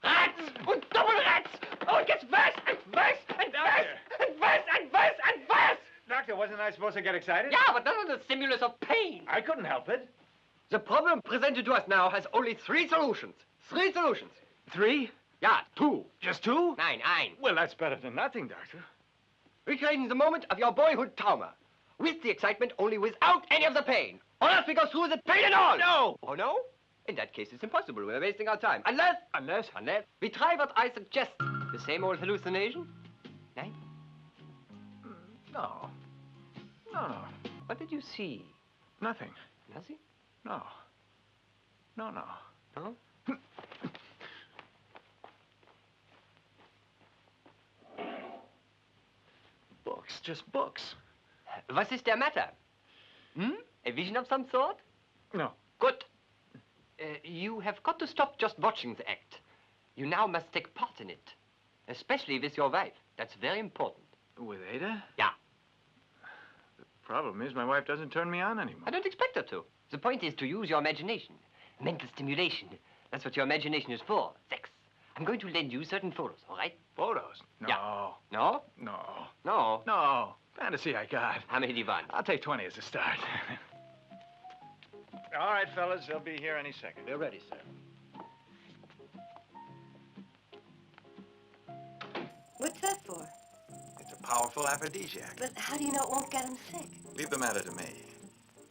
Rats! Und double rats! Oh, it gets worse and worse and worse and worse and worse and worse!
Doctor, wasn't I supposed to get excited?
Yeah, but not on the stimulus of pain.
I couldn't help it.
The problem presented to us now has only 3 solutions. 3 solutions.
3?
Yeah, 2.
Just 2?
Nein.
Well, that's better than nothing, Doctor.
Recreating the moment of your boyhood trauma. With the excitement, only without any of the pain. Or else we go through the pain and all.
No!
Oh, no? In that case, it's impossible. We're wasting our time. Unless we try what I suggest. The same old hallucination? Nein?
No.
What did you see?
Nothing.
Nothing?
No.
No?
Books, just books.
Was ist der matter? A vision of some sort?
No.
Good. You have got to stop just watching the act. You now must take part in it. Especially with your wife. That's very important.
With Ada?
Yeah.
The problem is my wife doesn't turn me on anymore.
I don't expect her to. The point is to use your imagination. Mental stimulation. That's what your imagination is for. Sex. I'm going to lend you certain photos, all right?
Photos? No.
Yeah. No?
No. No. Fantasy I got.
How many do you want?
I'll take 20 as a start. All right, fellas. They'll be here any second.
They're ready, sir.
What's that for?
It's a powerful aphrodisiac.
But how do you know it won't get him sick?
Leave the matter to me.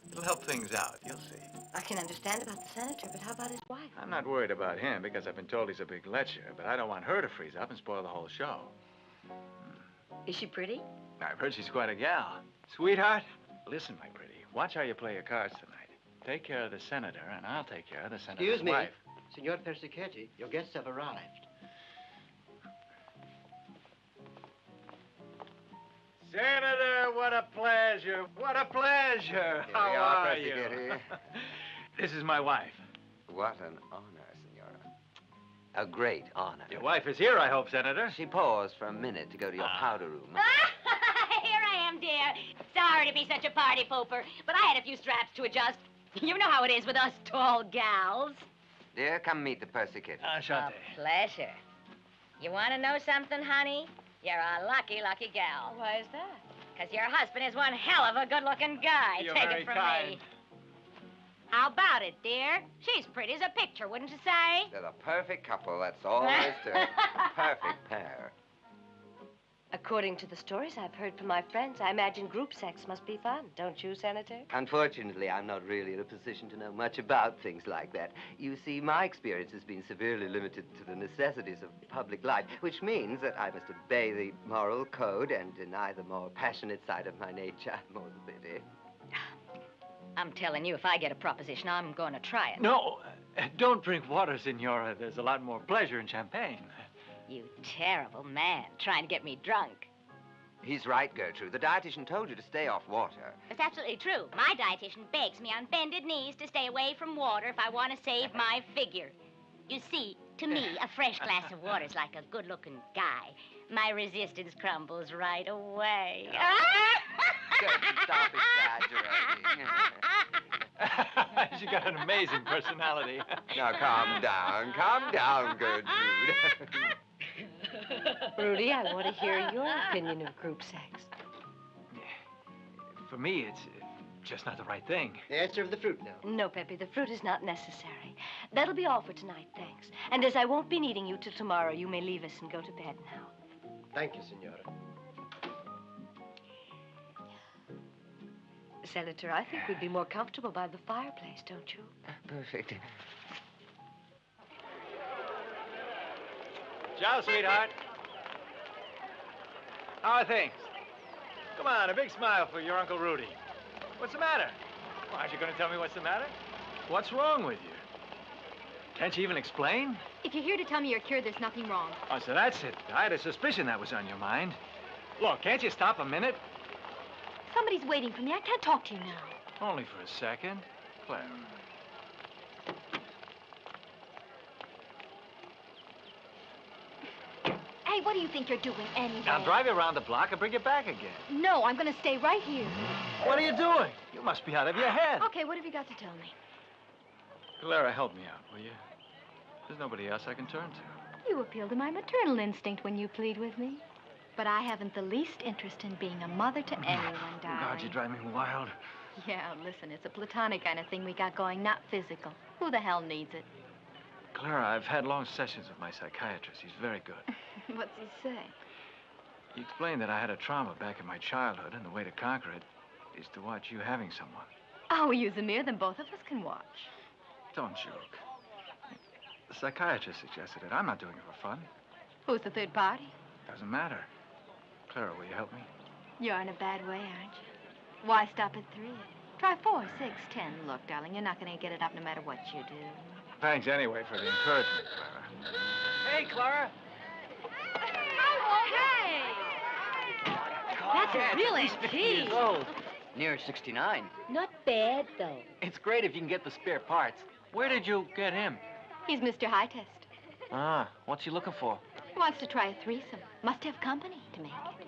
It'll help things out. You'll see.
I can understand about the senator, but how about his wife?
I'm not worried about him because I've been told he's a big lecher, but I don't want her to freeze up and spoil the whole show.
Is she pretty?
I've heard she's quite a gal. Sweetheart, listen, my pretty. Watch how you play your cards tonight. Take care of the senator, and I'll take care of the senator's wife.
Signor Persichetti, your guests have arrived.
Senator, what a pleasure. What a pleasure.
Here
How
we are,
are you?
Persichetti.
This is my wife.
What an honor, Signora. A great honor.
Your wife is here, I hope, Senator.
She paused for a minute to go to your powder room.
Here I am, dear. Sorry to be such a party pooper, but I had a few straps to adjust. You know how it is with us tall gals.
Dear, come meet the Persichetti.
Enchanté.
A pleasure. You want to know something, honey? You're a lucky, lucky gal.
Why is that?
Because your husband is one hell of a good-looking guy.
You're
Take
very
it from
kind.
me. How about it, dear? She's pretty as a picture, wouldn't you say?
They're the perfect couple, that's all there is to it. A perfect pair.
According to the stories I've heard from my friends, I imagine group sex must be fun. Don't you, Senator?
Unfortunately, I'm not really in a position to know much about things like that. You see, my experience has been severely limited to the necessities of public life, which means that I must obey the moral code and deny the more passionate side of my nature. More the pity.
I'm telling you, if I get a proposition, I'm going to try it.
No, don't drink water, Senora. There's a lot more pleasure in champagne.
You terrible man, trying to get me drunk.
He's right, Gertrude. The dietitian told you to stay off water.
That's absolutely true. My dietitian begs me on bended knees to stay away from water if I want to save my figure. You see, to me, a fresh glass of water is like a good-looking guy. My resistance crumbles right away.
Gertrude, stop exaggerating.
She's got an amazing personality.
Now, calm down, Gertrude.
Rudy, I want to hear your opinion of group sex.
For me, it's just not the right thing.
The answer of the fruit now.
No, Pepe, the fruit is not necessary. That'll be all for tonight, thanks. And as I won't be needing you till tomorrow, you may leave us and go to bed now.
Thank you, Signora.
Senator, I think we'd be more comfortable by the fireplace, don't you?
Perfect.
Ciao, sweetheart. How are things? Come on, a big smile for your Uncle Rudy. What's the matter? Well, aren't you going to tell me what's the matter? What's wrong with you? Can't you even explain?
If you're here to tell me you're cured, there's nothing wrong.
Oh, so that's it. I had a suspicion that was on your mind. Look, can't you stop a minute?
Somebody's waiting for me. I can't talk to you now.
Only for a second. Clara.
Hey, what do you think you're doing anyway?
Now drive you around the block and bring you back again.
No, I'm going to stay right here.
What are you doing? You must be out of your head.
Okay, what have you got to tell me?
Clara, help me out, will you? There's nobody else I can turn to.
You appeal to my maternal instinct when you plead with me. But I haven't the least interest in being a mother to anyone, darling.
God, you drive me wild.
Yeah, listen, it's a platonic kind of thing we got going, not physical. Who the hell needs it?
Clara, I've had long sessions with my psychiatrist. He's very good.
What's he say?
He explained that I had a trauma back in my childhood, and the way to conquer it is to watch you having someone.
Oh, use a mirror, then both of us can watch.
Don't joke. The psychiatrist suggested it. I'm not doing it for fun.
Who's the third party?
Doesn't matter. Clara, will you help me?
You're in a bad way, aren't you? Why stop at 3? Try 4, 6, 10. Look, darling, you're not going to get it up no matter what you do.
Thanks anyway for the encouragement, Clara.
Hey, Clara.
That's a real antique.
Near 69.
Not bad, though.
It's great if you can get the spare parts. Where did you get him?
He's Mr. High Test.
Ah, what's he looking for?
He wants to try a threesome. Must have company to make it.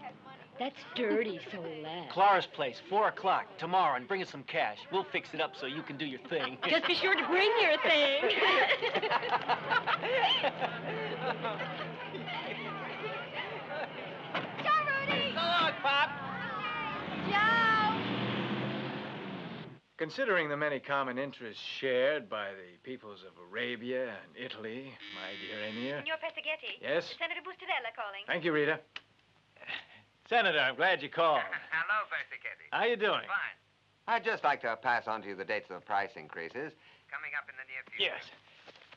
That's dirty, so less.
Clara's place, 4 o'clock, tomorrow, and bring us some cash. We'll fix it up so you can do your thing.
Just be sure to bring your thing.
Ciao, Rudy!
So long, Pop!
Ciao!
Considering the many common interests shared by the peoples of Arabia and Italy, my dear Emir.
Signor Pescaghetti.
Yes?
Senator Bustarella calling.
Thank you, Rita. Senator, I'm glad you called.
Hello, Pescaghetti.
How you doing?
Fine. I'd just like to pass on to you the dates of the price increases. Coming up in the near future.
Yes.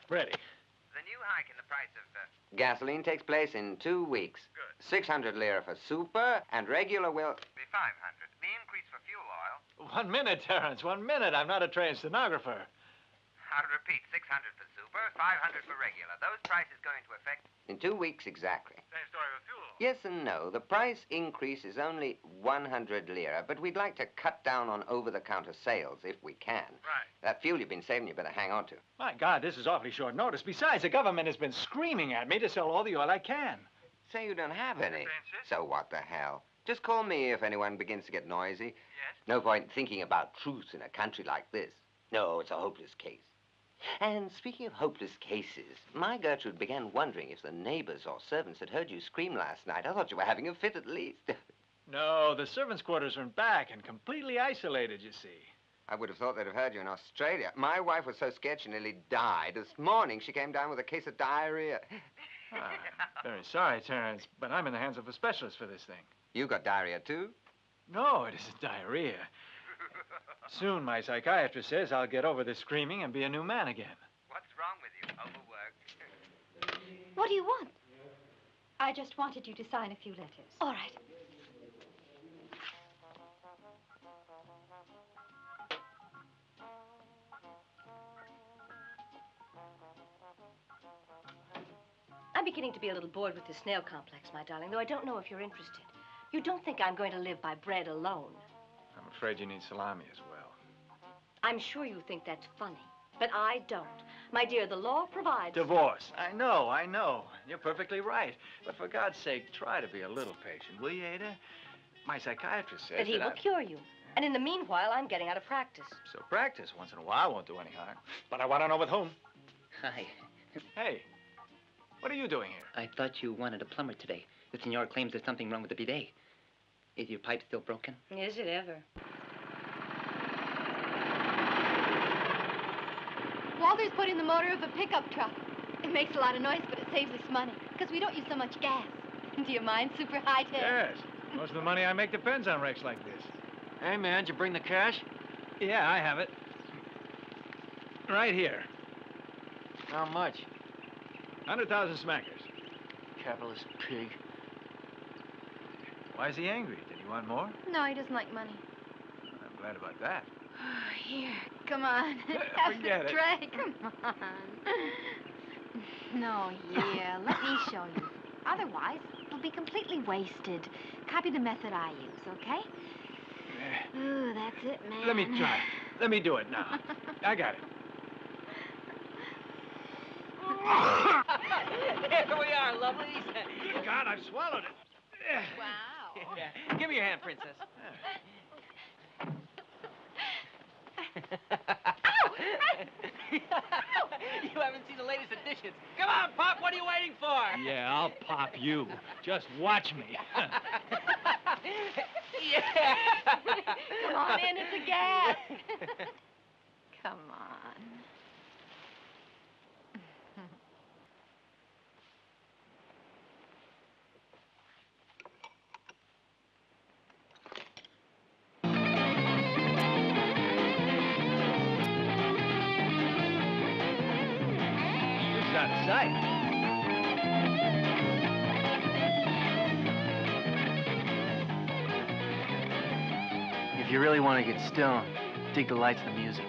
Ready.
The new hike in the price of gasoline takes place in 2 weeks. Good. 600 lira for super, and regular will be 500. The increase for fuel oil.
1 minute, Terrence, 1 minute. I'm not a trained stenographer.
I'll repeat, 600 for super, 500 for regular. Those prices go into effect in 2 weeks exactly.
Same story with fuel.
Yes and no. The price increase is only 100 lira, but we'd like to cut down on over-the-counter sales if we can.
Right.
That fuel you've been saving, you better hang on to.
My God, this is awfully short notice. Besides, the government has been screaming at me to sell all the oil I can.
Say you don't have any. So what the hell? Just call me if anyone begins to get noisy.
Yes?
No point thinking about truth in a country like this. No, it's a hopeless case. And speaking of hopeless cases, my Gertrude began wondering if the neighbors or servants had heard you scream last night. I thought you were having a fit at least.
No, the servants' quarters are in back and completely isolated, you see.
I would have thought they'd have heard you in Australia. My wife was so scared she nearly died. This morning she came down with a case of diarrhea.
Very sorry, Terrence, but I'm in the hands of a specialist for this thing.
You got diarrhea, too?
No, it isn't diarrhea. Soon, my psychiatrist says I'll get over this screaming and be a new man again.
What's wrong with you? Overworked?
What do you want?
I just wanted you to sign a few letters.
All right.
I'm beginning to be a little bored with the snail complex, my darling, though I don't know if you're interested. You don't think I'm going to live by bread alone.
I'm afraid you need salami as well.
I'm sure you think that's funny, but I don't. My dear, the law provides...
Divorce. I know. You're perfectly right. But for God's sake, try to be a little patient, will you, Ada? My psychiatrist says
that he will cure you. And in the meanwhile, I'm getting out of practice.
So practice once in a while won't do any harm. But I want to know with whom.
Hi.
Hey, what are you doing here?
I thought you wanted a plumber today. The senor claims there's something wrong with the bidet. Is your pipe still broken?
Is it ever?
Walter's put in the motor of a pickup truck. It makes a lot of noise, but it saves us money, because we don't use so much gas. Do you mind, super high tech?
Yes. Most of the money I make depends on wrecks like this.
Hey, man, did you bring the cash?
Yeah, I have it. Right here.
How much?
100,000 smackers.
Capitalist pig.
Why is he angry? Did he want more?
No, he doesn't like money.
I'm glad about that.
Here, come on. Have
Forget
the
it.
tray. Come on. No, yeah, let me show you. Otherwise, it'll be completely wasted. Copy the method I use, okay? Ooh, that's it, man.
Let me try. Let me do it now. I got it.
Here we are, lovelies.
Good God, I've swallowed it.
Wow. Yeah. Give me your hand, princess. You haven't seen the latest editions. Come on, Pop, what are you waiting for?
Yeah, I'll pop you. Just watch me.
Yeah.
Come on in, it's a gas. Come on.
It's out of sight.
If you really want to get stoned, dig the lights and the music.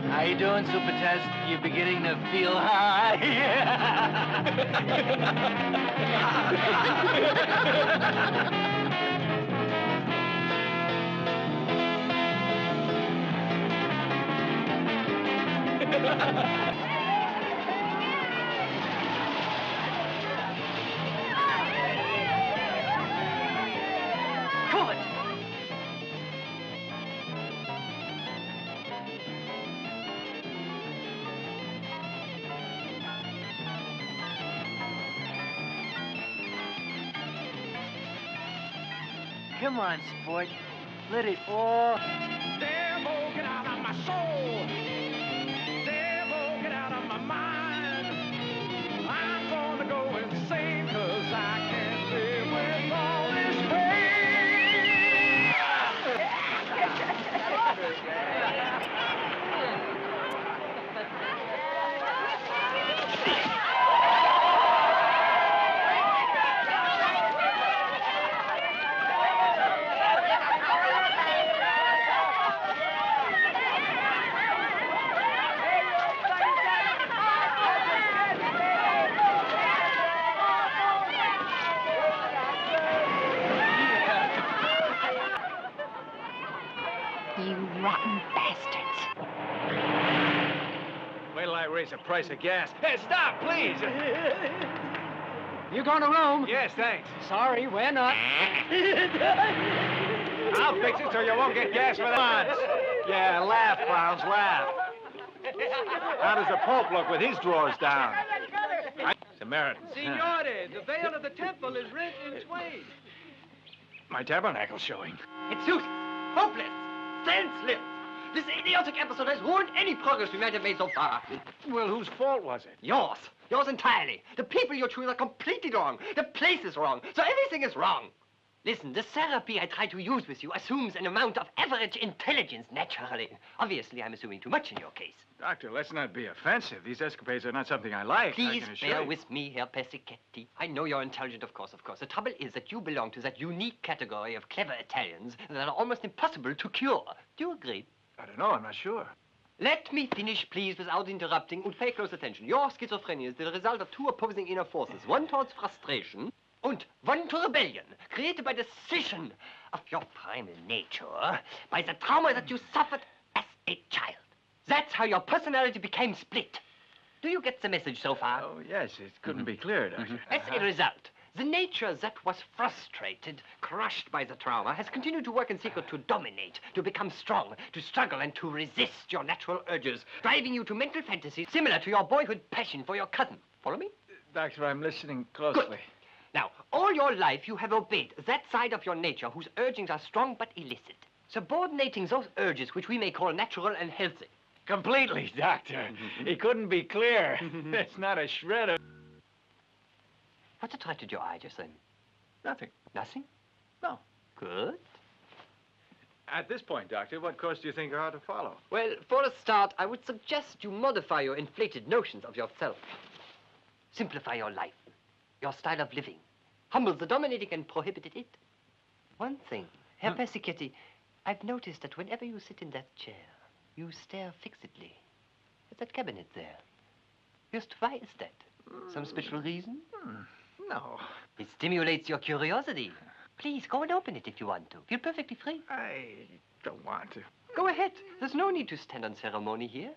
How you doing, Super Test? You beginning to feel high?
Good.
Come on, sport. Let it all...
Devil, get out of my soul. Devil, get out of my mind. I'm gonna go insane 'cause I can't live with all this
You rotten bastards.
Wait till I raise the price of gas. Hey, stop, please.
You going to Rome?
Yes, thanks.
Sorry, we're not.
I'll fix it so you won't get gas for the months. Yeah, laugh, clowns, laugh. How does the Pope look with his drawers down? Samaritans.
Signore, the veil of the temple is rent in twain.
My tabernacle's showing.
It's useless, hopeless, senseless. This idiotic episode has ruined any progress we might have made so far.
Well, whose fault was it?
Yours. Yours entirely. The people you choose are completely wrong. The place is wrong. So everything is wrong. Listen, the therapy I try to use with you assumes an amount of average intelligence, naturally. Obviously, I'm assuming too much in your case.
Doctor, let's not be offensive. These escapades are not something I like.
Please
I can assure
bear
you.
with me, Herr Pescichetti. I know you're intelligent, of course. The trouble is that you belong to that unique category of clever Italians that are almost impossible to cure. Do you agree?
I don't know. I'm not sure.
Let me finish, please, without interrupting, and pay close attention. Your schizophrenia is the result of two opposing inner forces, one towards frustration and one to rebellion, created by the scission of your primal nature, by the trauma that you suffered as a child. That's how your personality became split. Do you get the message so far?
Oh, yes. It couldn't be clearer, Doctor.
As a result, The nature that was frustrated, crushed by the trauma, has continued to work in secret to dominate, to become strong, to struggle, and to resist your natural urges, driving you to mental fantasies similar to your boyhood passion for your cousin. Follow me?
Doctor, I'm listening closely.
Good. Now, all your life you have obeyed that side of your nature whose urgings are strong but illicit, subordinating those urges which we may call natural and healthy.
Completely, Doctor. It couldn't be clearer. There's not a shred of...
What attracted your eye just then?
Nothing.
Nothing?
No.
Good.
At this point, Doctor, what course do you think I ought to follow?
Well, for a start, I would suggest you modify your inflated notions of yourself. Simplify your life, your style of living. Humble the dominating and prohibited it. One thing, Herr Persichetti, I've noticed that whenever you sit in that chair, you stare fixedly at that cabinet there. Just why is that? Some special reason?
No.
It stimulates your curiosity. Please, go and open it if you want to. Feel perfectly free.
I don't want to.
Go ahead. There's no need to stand on ceremony here.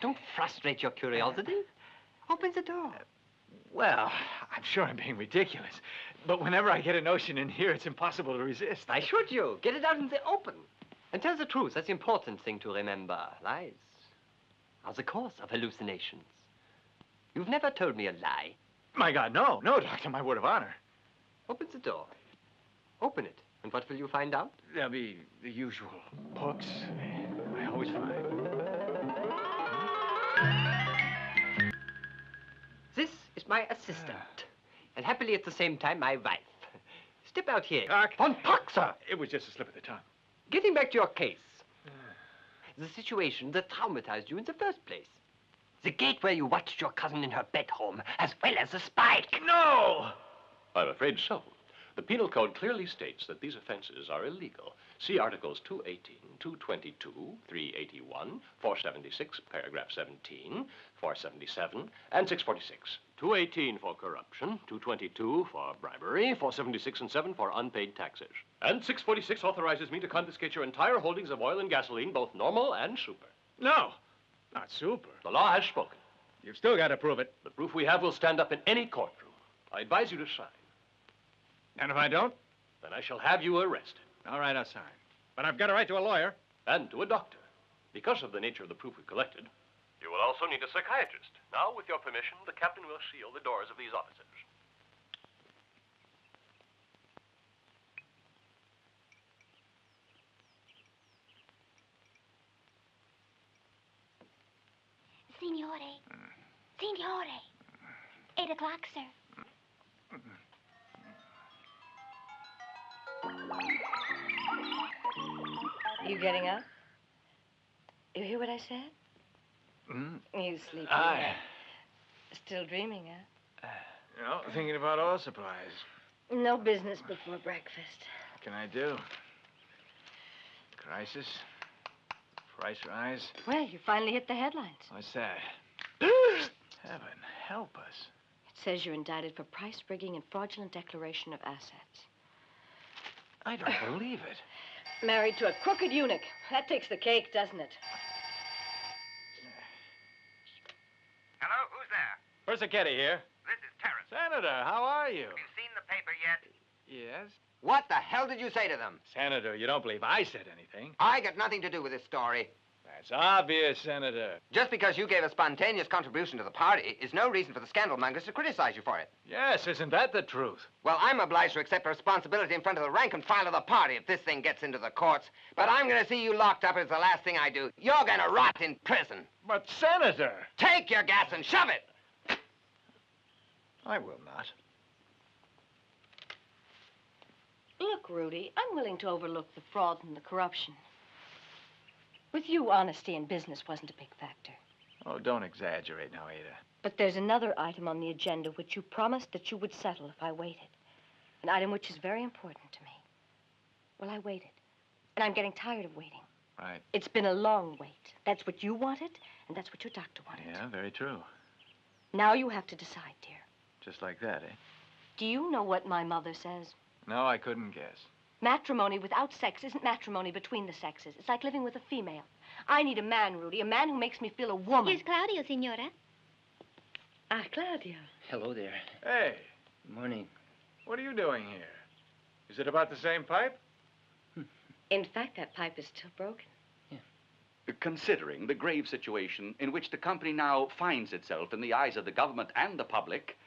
Don't frustrate your curiosity. Open the door.
Well, I'm sure I'm being ridiculous. But whenever I get a notion in here, it's impossible to resist.
Why should you? Get it out in the open. And tell the truth. That's the important thing to remember. Lies are the cause of hallucinations. You've never told me a lie.
My God, no. No, Doctor, my word of honor.
Open the door. Open it. And what will you find out?
There'll be the usual books. I always find.
This is my assistant. And happily at the same time, my wife. Step out here.
Von Paxer! It was just a slip of the tongue.
Getting back to your case. The situation that traumatized you in the first place. The gate where you watched your cousin in her bedroom, as well as the spike.
No!
I'm afraid so. The Penal Code clearly states that these offenses are illegal. See Articles 218, 222, 381, 476, paragraph 17, 477, and 646. 218 for corruption, 222 for bribery, 476 and 7 for unpaid taxes. And 646 authorizes me to confiscate your entire holdings of oil and gasoline, both normal and super.
No! Not super.
The law has spoken.
You've still got to prove it.
The proof we have will stand up in any courtroom. I advise you to sign.
And if I don't?
Then I shall have you arrested.
All right, I'll sign. But I've got a right to a lawyer.
And to a doctor. Because of the nature of the proof we've collected, you will also need a psychiatrist. Now, with your permission, the captain will seal the doors of these offices.
Signore. Signore. 8 o'clock, sir.
You getting up? You hear what I said? You sleepy? Still dreaming, huh?
You know, thinking about oil supplies.
No business before breakfast.
What can I do? Crisis? Price rise?
Well, you finally hit the headlines.
What's that? Heaven help us.
It says you're indicted for price rigging and fraudulent declaration of assets.
I don't believe it.
Married to a crooked eunuch. That takes the cake, doesn't it?
Hello, who's there?
Persichetti here.
This is Terrence.
Senator, how are you?
Have you seen the paper yet?
Yes?
What the hell did you say to them?
Senator, you don't believe I said anything.
I got nothing to do with this story.
That's obvious, Senator.
Just because you gave a spontaneous contribution to the party is no reason for the scandal mongers to criticize you for it.
Yes, isn't that the truth?
Well, I'm obliged to accept responsibility in front of the rank and file of the party if this thing gets into the courts. But I'm going to see you locked up as the last thing I do. You're going to rot in prison.
But, Senator...
Take your gas and shove it!
I will not.
Look, Rudy, I'm willing to overlook the fraud and the corruption. With you, honesty in business wasn't a big factor.
Oh, don't exaggerate now, Ada.
But there's another item on the agenda which you promised that you would settle if I waited. An item which is very important to me. Well, I waited. And I'm getting tired of waiting.
Right.
It's been a long wait. That's what you wanted, and that's what your doctor wanted.
Yeah, very true.
Now you have to decide, dear.
Just like that, eh?
Do you know what my mother says?
No, I couldn't guess.
Matrimony without sex isn't matrimony between the sexes. It's like living with a female. I need a man, Rudy, a man who makes me feel a woman.
Here's Claudio, Signora.
Ah, Claudio.
Hello there.
Hey.
Good morning.
you doing here? Is it about the same pipe?
In fact, that pipe is still broken.
Considering the grave situation in which the company now finds itself in the eyes of the government and the public,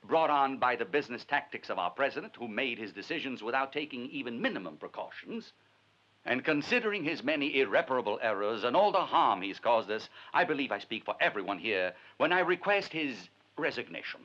brought on by the business tactics of our president, who made his decisions without taking even minimum precautions, and considering his many irreparable errors and all the harm he's caused us, I believe I speak for everyone here when I request his resignation.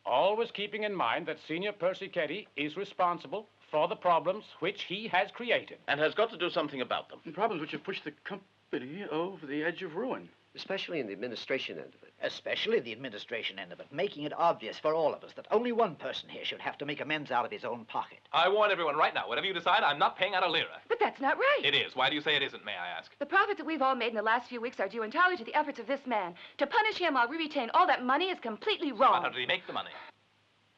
Always keeping in mind that Senior Persichetti is responsible for the problems which he has created.
And has got to do something about them.
And problems which have pushed the company over the edge of ruin.
Especially in the administration end of it. Especially the administration end of it, making it obvious for all of us that only one person here should have to make amends out of his own pocket.
I warn everyone right now, whatever you decide, I'm not paying out a lira.
But that's not right.
It is. Why do you say it isn't, may I ask?
The profits that we've all made in the last few weeks are due entirely to the efforts of this man. To punish him while we retain all that money is completely wrong.
But how did he make the money?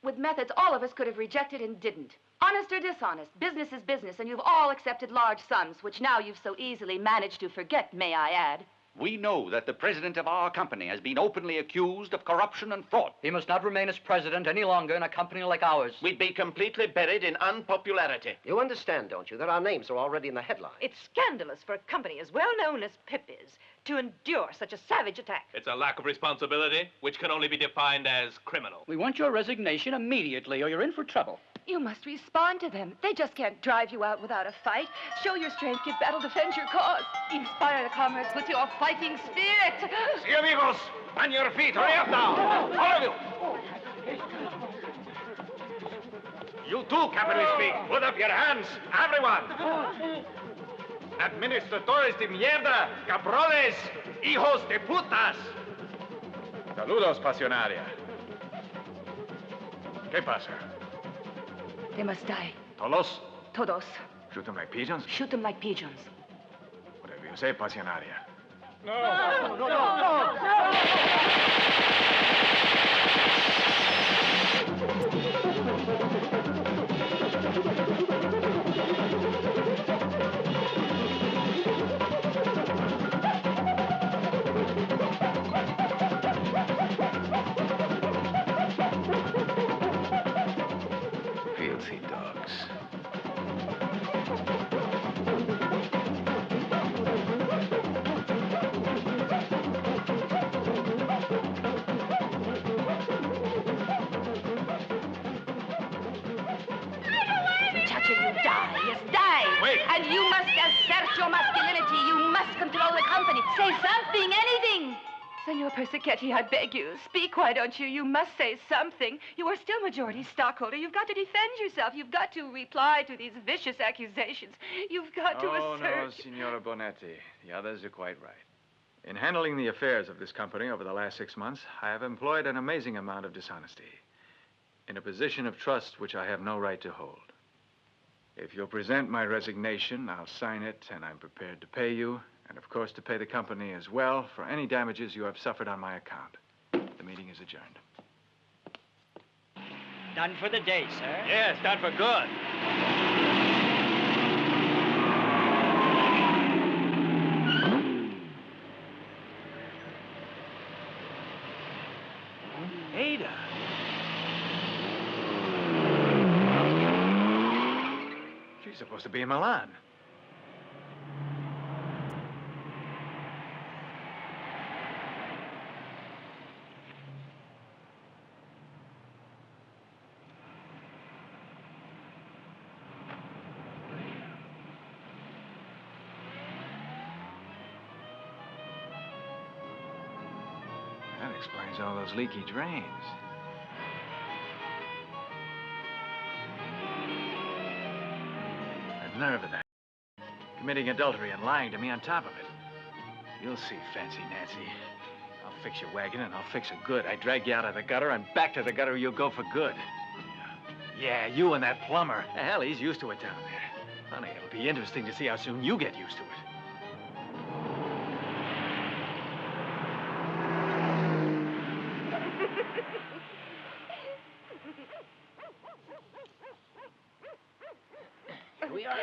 With methods all of us could have rejected and didn't. Honest or dishonest, business is business, and you've all accepted large sums, which now you've so easily managed to forget, may I add.
We know that the president of our company has been openly accused of corruption and fraud.
He must not remain as president any longer in a company like ours.
We'd be completely buried in unpopularity.
You understand, don't you, that our names are already in the headlines?
It's scandalous for a company as well known as Pip is to endure such a savage attack.
It's a lack of responsibility, which can only be defined as criminal.
We want your resignation immediately, or you're in for trouble.
You must respond to them. They just can't drive you out without a fight. Show your strength, give battle, defend your cause. Inspire the comrades with your fighting spirit.
Si, amigos, on your feet. Hurry up now. All of you. You too, Captain Speak. Put up your hands, everyone. Administradores de mierda, cabrones, hijos de putas.
Saludos, pasionaria. ¿Qué pasa?
They must die.
Todos?
Todos.
Shoot them like pigeons?
Shoot them like pigeons.
Whatever you say, pasionaria. Filthy dogs.
Muchacho, you die. Yes, die.
Wait.
And you must assert your masculinity. You must control the company. Say something, anything. Senor Persichetti, I beg you, speak, why don't you? You must say something. You are still majority stockholder. You've got to defend yourself. You've got to reply to these vicious accusations. You've got to assert...
No, Signora Bonetti. The others are quite right. In handling the affairs of this company over the last 6 months, I have employed an amazing amount of dishonesty in a position of trust which I have no right to hold. If you'll present my resignation, I'll sign it, and I'm prepared to pay you, and of course to pay the company as well for any damages you have suffered on my account. The meeting is adjourned.
Done for the day, sir.
Yes, done for good.
Ada. She's supposed to be in Milan. That explains all those leaky drains. The nerve of that. Committing adultery and lying to me on top of it. You'll see, Fancy Nancy. I'll fix your wagon and I'll fix it good. I drag you out of the gutter and back to the gutter you'll go for good. Yeah, you and that plumber. Hell, he's used to it down there. Honey, it'll be interesting to see how soon you get used to it.
Here we are.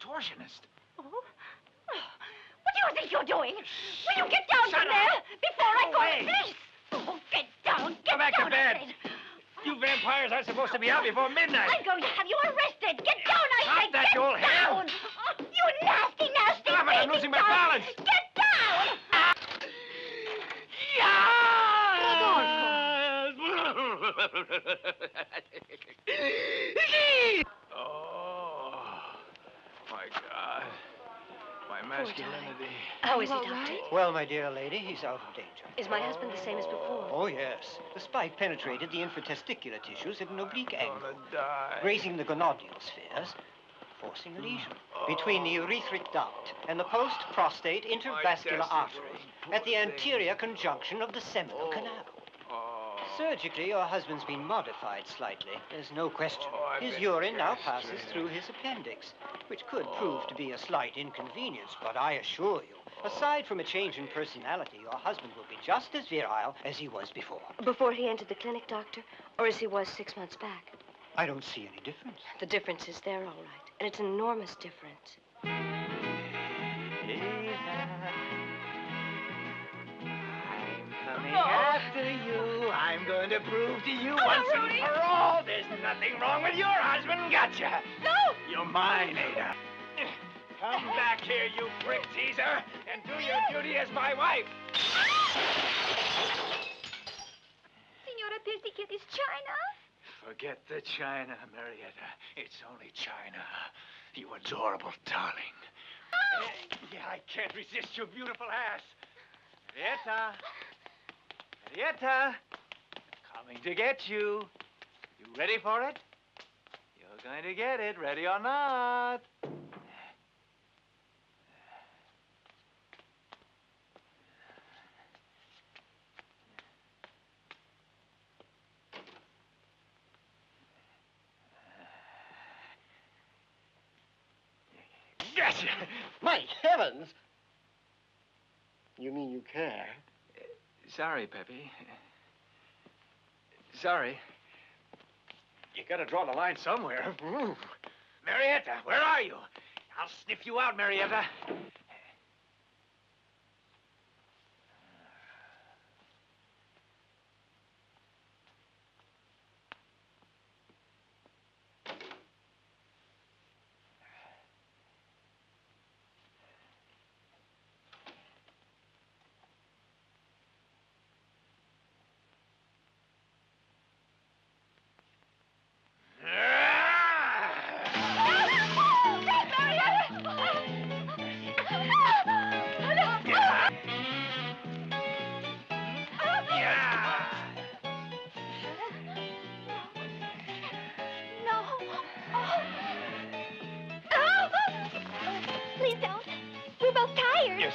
contortionist.
Oh. What do you think you're doing? Will you get down from there before I call the police? Oh, get down.
Go back to
down,
bed.
I said.
You vampires aren't supposed to be out before midnight.
I'm going to have you arrested. Get down, I
Stop
said.
that,
Get
you old
down.
ham.
Oh, you nasty, nasty
Stop it, I'm
baby
losing my
dog.
balance.
Get down.
Oh, my God. My masculinity.
How is he, Doctor?
Well, my dear lady, he's out of danger.
Is my husband the same as before?
Oh, yes. The spike penetrated the infratesticular tissues at an oblique angle,
Die.
grazing the gonodial spheres, forcing a lesion between the urethric duct and the post-prostate intervascular artery at the anterior conjunction of the seminal canal. Surgically, your husband's been modified slightly. There's no question. His urine now passes through his appendix, which could prove to be a slight inconvenience, but I assure you, aside from a change in personality, your husband will be just as virile as he was before.
Before he entered the clinic, Doctor, or as he was 6 months back?
I don't see any difference.
The difference is there, all right. And it's an enormous difference.
Coming after you. I'm going to prove to you once and for all there's nothing wrong with your husband. Gotcha.
No.
You're mine, Ada. Come back here, you prick teaser, and do your duty as my wife.
Signora Persichetti, China?
Forget the China, Marietta. It's only China. You adorable darling. Yeah, I can't resist your beautiful ass. Marietta. Marietta. Coming to get you. You ready for it? You're going to get it, ready or not. Gotcha!
My heavens! You mean you care?
Sorry, Peppy. Sorry. You gotta draw the line somewhere. Marietta, where are you? I'll sniff you out, Marietta.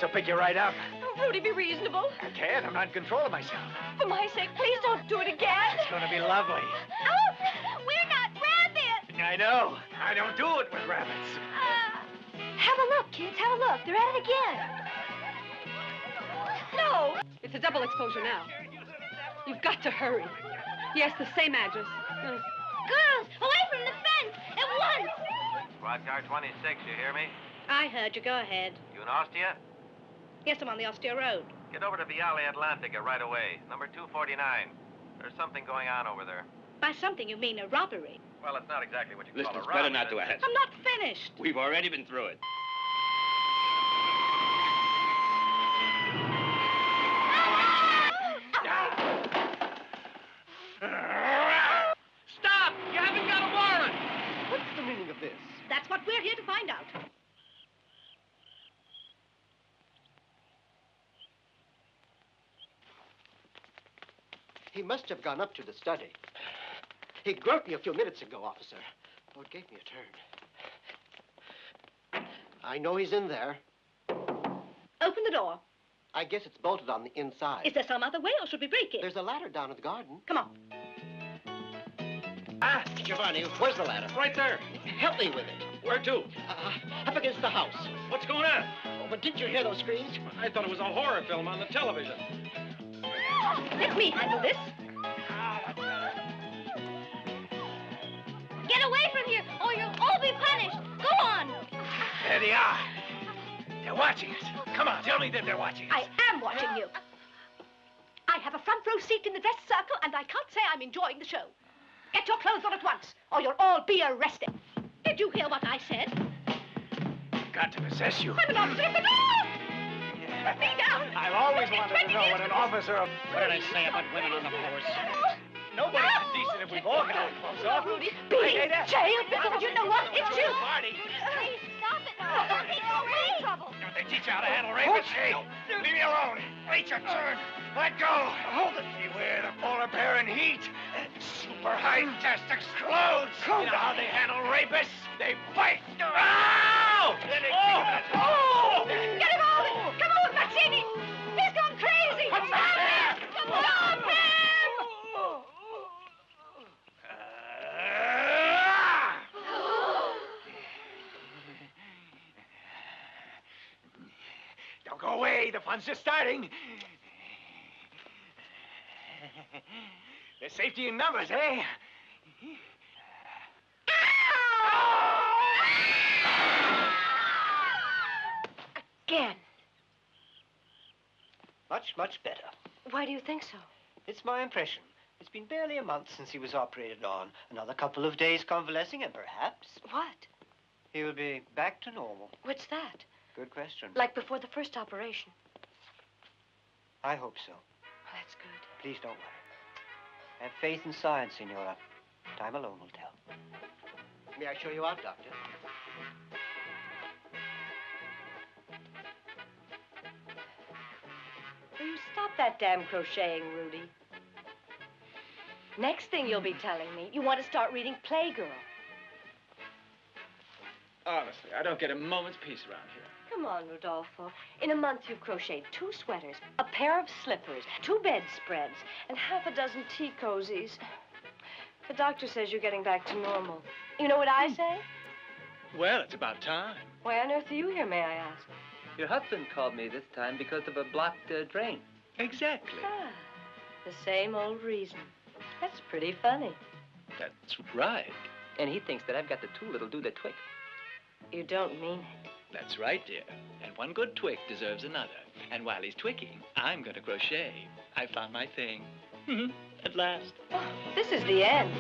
So pick you right up.
Oh, Rudy, be reasonable.
I can't. I'm not in control of myself.
For my sake, please don't do it again.
It's gonna be lovely.
Oh, we're not rabbits.
I know. I don't do it with rabbits.
Have a look, kids. Have a look. They're at it again. No.
It's a double exposure now. You've got to hurry. Yes, the same address.
Girls, away from the fence at once.
Squad car 26, you hear me?
I heard you. Go ahead.
You in Ostia?
Yes, I'm on the Ostia Road.
Get over to Viale Atlantica right away. Number 249. There's something going on over there.
By something, you mean a robbery.
Well, it's not exactly what you
Listen,
call a
it's
robbery.
better not to ask.
I'm not finished.
We've already been through it.
Stop! You haven't got a warrant.
What's the meaning of this?
That's what we're here to find out.
He must have gone up to the study. He groped me a few minutes ago, officer. Oh, it gave me a turn. I know he's in there.
Open the door.
I guess it's bolted on the inside.
Is there some other way, or should we break it?
There's a ladder down in the garden.
Come on.
Ah, Giovanni, where's the ladder?
Right there.
Help me with it.
Where to?
Up against the house.
What's going on?
Oh, but didn't you hear those screams?
I thought it was a horror film on the television.
Let me handle this.
Get away from here, or you'll all be punished. Go on.
There they are. They're watching us. Come on, tell me that they're watching us.
I am watching you. I have a front row seat in the dress circle, and I can't say I'm enjoying the show. Get your clothes on at once, or you'll all be arrested. Did you hear what I said?
Got to possess you.
I'm an officer of the law! Put me down!
I've always wanted to know what an officer of...
What did I say about women on the force?
Nobody's decent if we've all got our clothes off.
Rudy, be in jail because you know what? It's you.
Party.
Please, stop it. Don't be in trouble.
Don't they teach you how to handle rapists? Hey, leave me alone. Wait your turn. Let go. Hold it. Beware the polar bear in heat. Super high-test clothes. You know how they handle rapists? They bite. Ow! Oh!
Get him out! Come on, Mazzini! He's gone crazy!
What's that?
Stop him!
Don't go away. The fun's just starting. There's safety in numbers, eh?
Again. Much better.
Why do you think so?
It's my impression. It's been barely a month since he was operated on. Another couple of days convalescing, and perhaps
What?
he will be back to normal.
What's that?
Good question.
Like before the first operation?
I hope so.
That's good.
Please don't worry. Have faith in science, Senora. Time alone will tell. May I show you out, Doctor?
Will you stop that damn crocheting, Rudy? Next thing you'll be telling me, you want to start reading Playgirl.
Honestly, I don't get a moment's peace around here.
Come on, Rodolfo. In a month, you've crocheted 2 sweaters, a pair of slippers, 2 bedspreads, and half a dozen tea cozies. The doctor says you're getting back to normal. You know what I say?
Well, it's about time.
Why on earth are you here, may I ask?
Your husband called me this time because of a blocked drain.
Exactly.
Ah, the same old reason. That's pretty funny.
That's right.
And he thinks that I've got the too little do the twig.
You don't mean it.
That's right, dear. And one good twig deserves another. And while he's twicking, I'm going to crochet. I found my thing. At last.
Oh, this is the end.